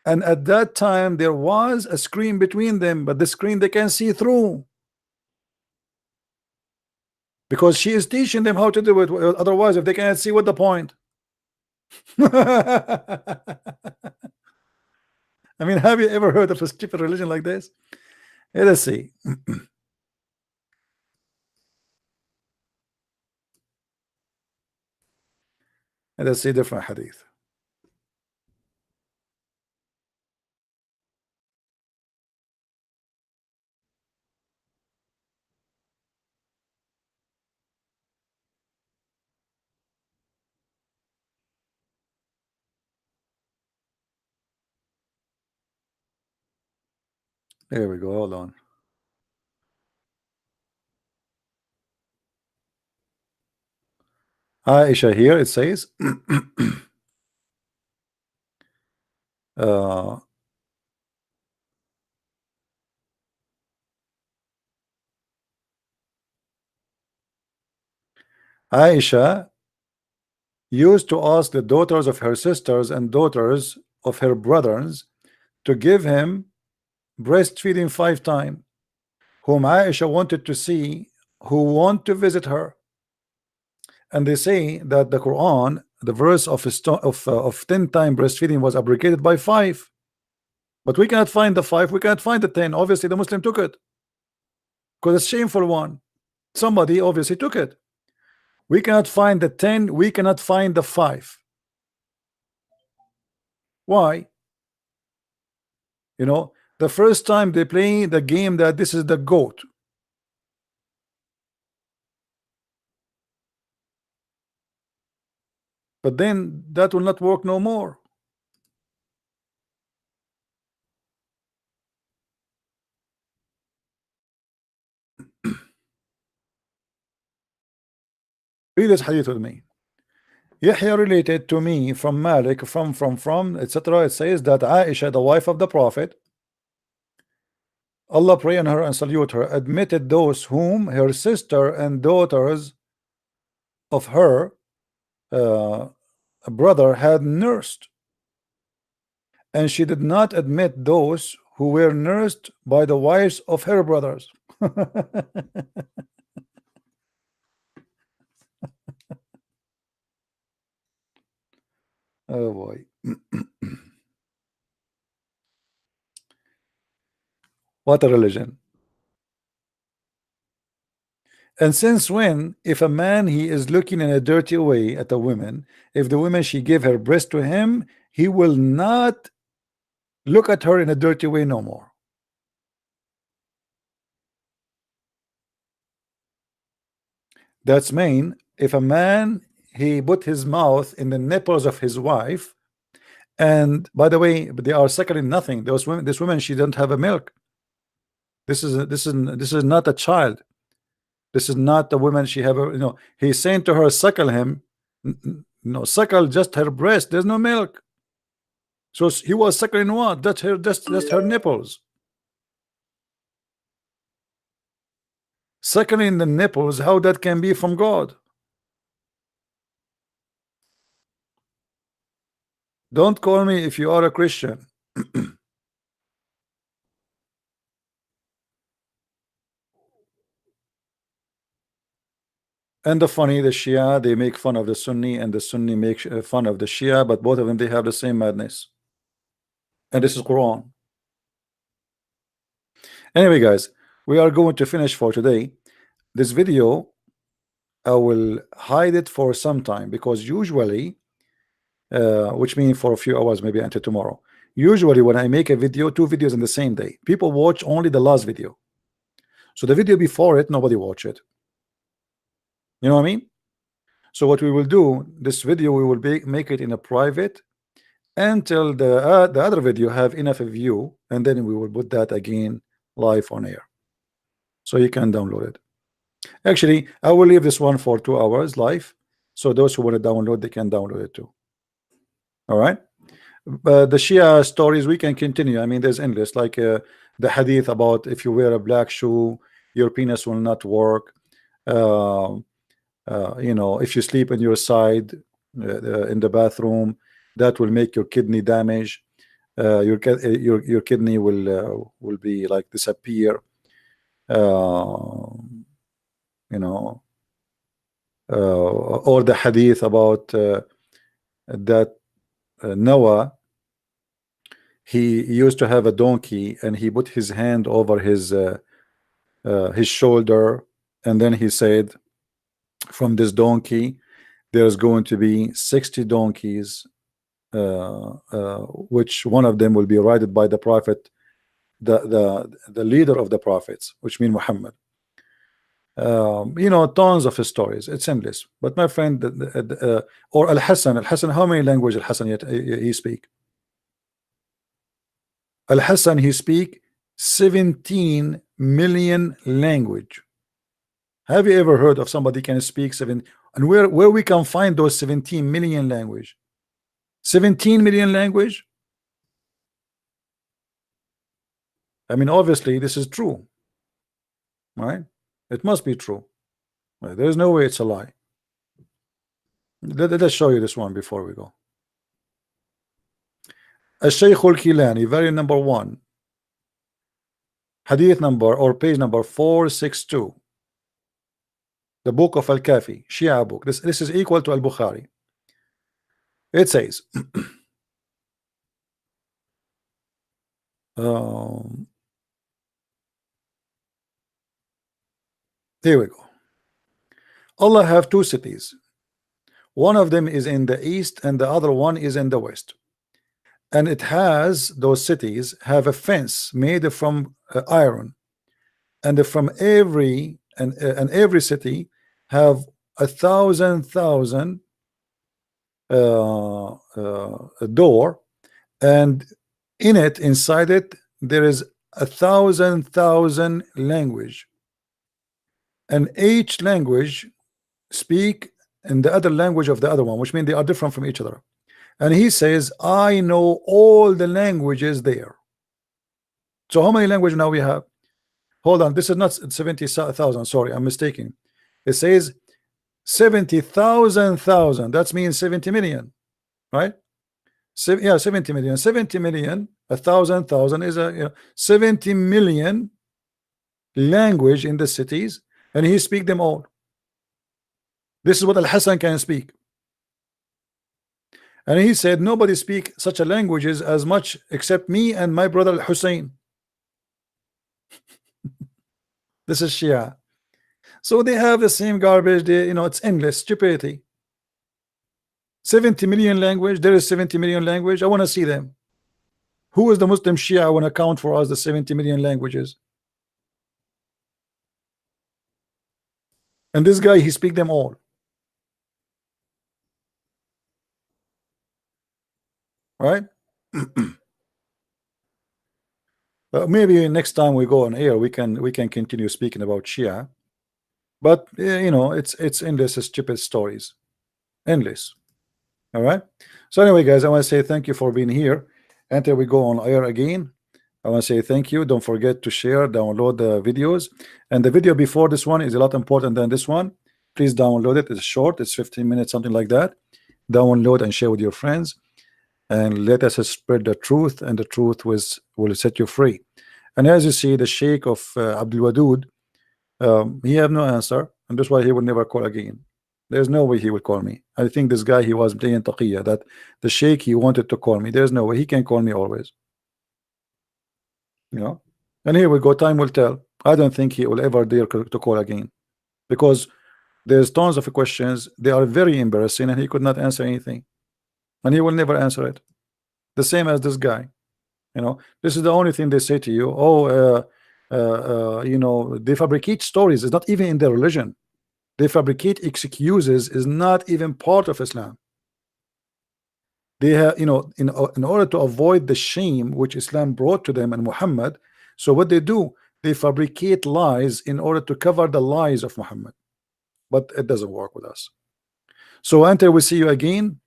And at that time there was a screen between them, but the screen they can see through, because she is teaching them how to do it. Otherwise, if they cannot see, what the point? I mean, have you ever heard of a stupid religion like this? Let's see. Let's see different hadith. There we go. Hold on. Aisha here, it says Aisha used to ask the daughters of her sisters and daughters of her brothers to give him breastfeeding 5 times, whom Aisha wanted to see, who want to visit her. And they say that the Quran, the verse of 10 times breastfeeding was abrogated by 5, but we cannot find the 5, we cannot find the 10. Obviously the Muslim took it because it's shameful one. Somebody obviously took it. We cannot find the 10, we cannot find the 5. Why? You know, the first time they play the game that this is the goat. But then that will not work no more. Read this hadith with me. Yahya related to me from Malik from etc. It says that Aisha, the wife of the Prophet, Allah pray on her and salute her, admitted those whom her sister and daughters of her brother had nursed, and she did not admit those who were nursed by the wives of her brothers. Oh boy. What a religion. And since when, if a man he is looking in a dirty way at a woman, if the woman she gave her breast to him, he will not look at her in a dirty way no more. That's mean if a man he put his mouth in the nipples of his wife, and by the way, they are suckling nothing. Those women, this woman, she doesn't have a milk. This is not a child. This is not the woman she have a, he's saying to her, suckle him. No, suckle just her breast. There's no milk. So he was suckling what? That's her, just her nipples. Suckling the nipples, how that can be from God? Don't call me if you are a Christian. And the funny, the Shia, they make fun of the Sunni, and the Sunni make fun of the Shia, but both of them, they have the same madness. And this is Quran. Anyway, guys, we are going to finish for today. This video, I will hide it for some time, because usually, which means for a few hours, maybe until tomorrow. Usually when I make a video, 2 videos in the same day, people watch only the last video. So the video before it, nobody watch it. You know what I mean? So what we will do, this video, we will make it in a private until the other video have enough view, and then we will put that again live on air, so you can download it. Actually, I will leave this one for 2 hours live, so those who want to download, they can download it too. All right. The Shia stories we can continue. I mean, there's endless, like the hadith about if you wear a black shoe, your penis will not work. If you sleep on your side in the bathroom, that will make your kidney damage. your kidney will be like disappear. You know, or the hadith about that Noah, he used to have a donkey and he put his hand over his shoulder, and then he said, from this donkey there's going to be 60 donkeys, which one of them will be ridden by the prophet, the leader of the prophets, which mean Muhammad. You know, tons of stories. It's endless. But my friend, or Al-Hassan, how many languages Al-Hassan he speak? Al-Hassan, he speak 17 million language. Have you ever heard of somebody can speak 7? And where we can find those 17 million language? 17 million language? I mean, obviously this is true, right? It must be true. There's no way it's a lie. Let's show you this one before we go. Al-Shaykh al-Kilani, very number 1, hadith number or page number 462, the book of Al-Kafi, Shia book. This is equal to Al-Bukhari. It says here we go. Allah have 2 cities. One of them is in the east and the other one is in the west. And it has, those cities have a fence made from iron. And from every city have 1,000 door, and in it, inside it, there is 1,000 language, and each language speak in the other language of the other one, which means they are different from each other. And he says, I know all the languages there. So how many languages now we have? Hold on, this is not 70,000. Sorry, I'm mistaken. It says 70,000. That means 70 million, right? Yeah, 70 million. 70 million, 1,000 is a 70 million language in the cities, and he speak them all. This is what Al-Hassan can speak. And he said nobody speak such a languages as much except me and my brother Al-Hussein. This is Shia. So they have the same garbage. They, it's endless stupidity. 70 million language. There is 70 million language. I want to see them. Who is the Muslim Shia? I want to count for us the 70 million languages. And this guy, he speak them all. Right? Maybe next time we go on air, we can continue speaking about Shia. But it's endless stupid stories, endless. All right. So anyway, guys, I want to say thank you for being here. Until we go on air again, I want to say thank you. Don't forget to share, download the videos, and the video before this one is a lot important than this one. Please download it. It's short. It's 15 minutes, something like that. Download and share with your friends. And let us spread the truth, and the truth will set you free. And as you see, the Sheikh of Abdul Wadud, he have no answer, and that's why he will never call again. There's no way he will call me. I think this guy, he was playing taqiyya, that the Sheikh, he wanted to call me. There's no way he can call me always. And here we go. Time will tell. I don't think he will ever dare to call again, because there's tons of questions. They are very embarrassing, and he could not answer anything. And he will never answer it. The same as this guy. This is the only thing they say to you. They fabricate stories. It's not even in their religion. They fabricate excuses. Is not even part of Islam. They have, in order to avoid the shame which Islam brought to them and Muhammad. So what they do, they fabricate lies in order to cover the lies of Muhammad. But it doesn't work with us. So until we see you again,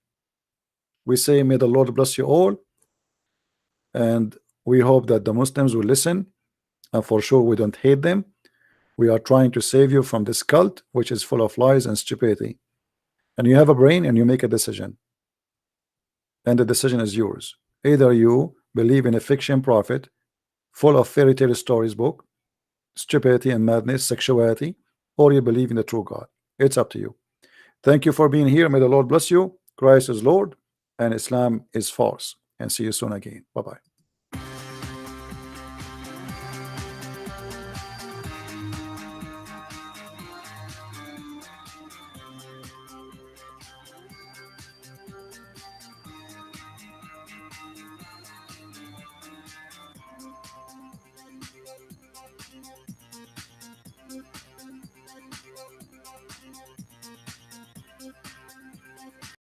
we say, may the Lord bless you all, and we hope that the Muslims will listen, and for sure we don't hate them. We are trying to save you from this cult which is full of lies and stupidity. And you have a brain, and you make a decision, and the decision is yours. Either you believe in a fiction prophet full of fairy tale stories book, stupidity and madness, sexuality, or you believe in the true God. It's up to you. Thank you for being here. May the Lord bless you. Christ is Lord and Islam is false. And see you soon again. Bye-bye.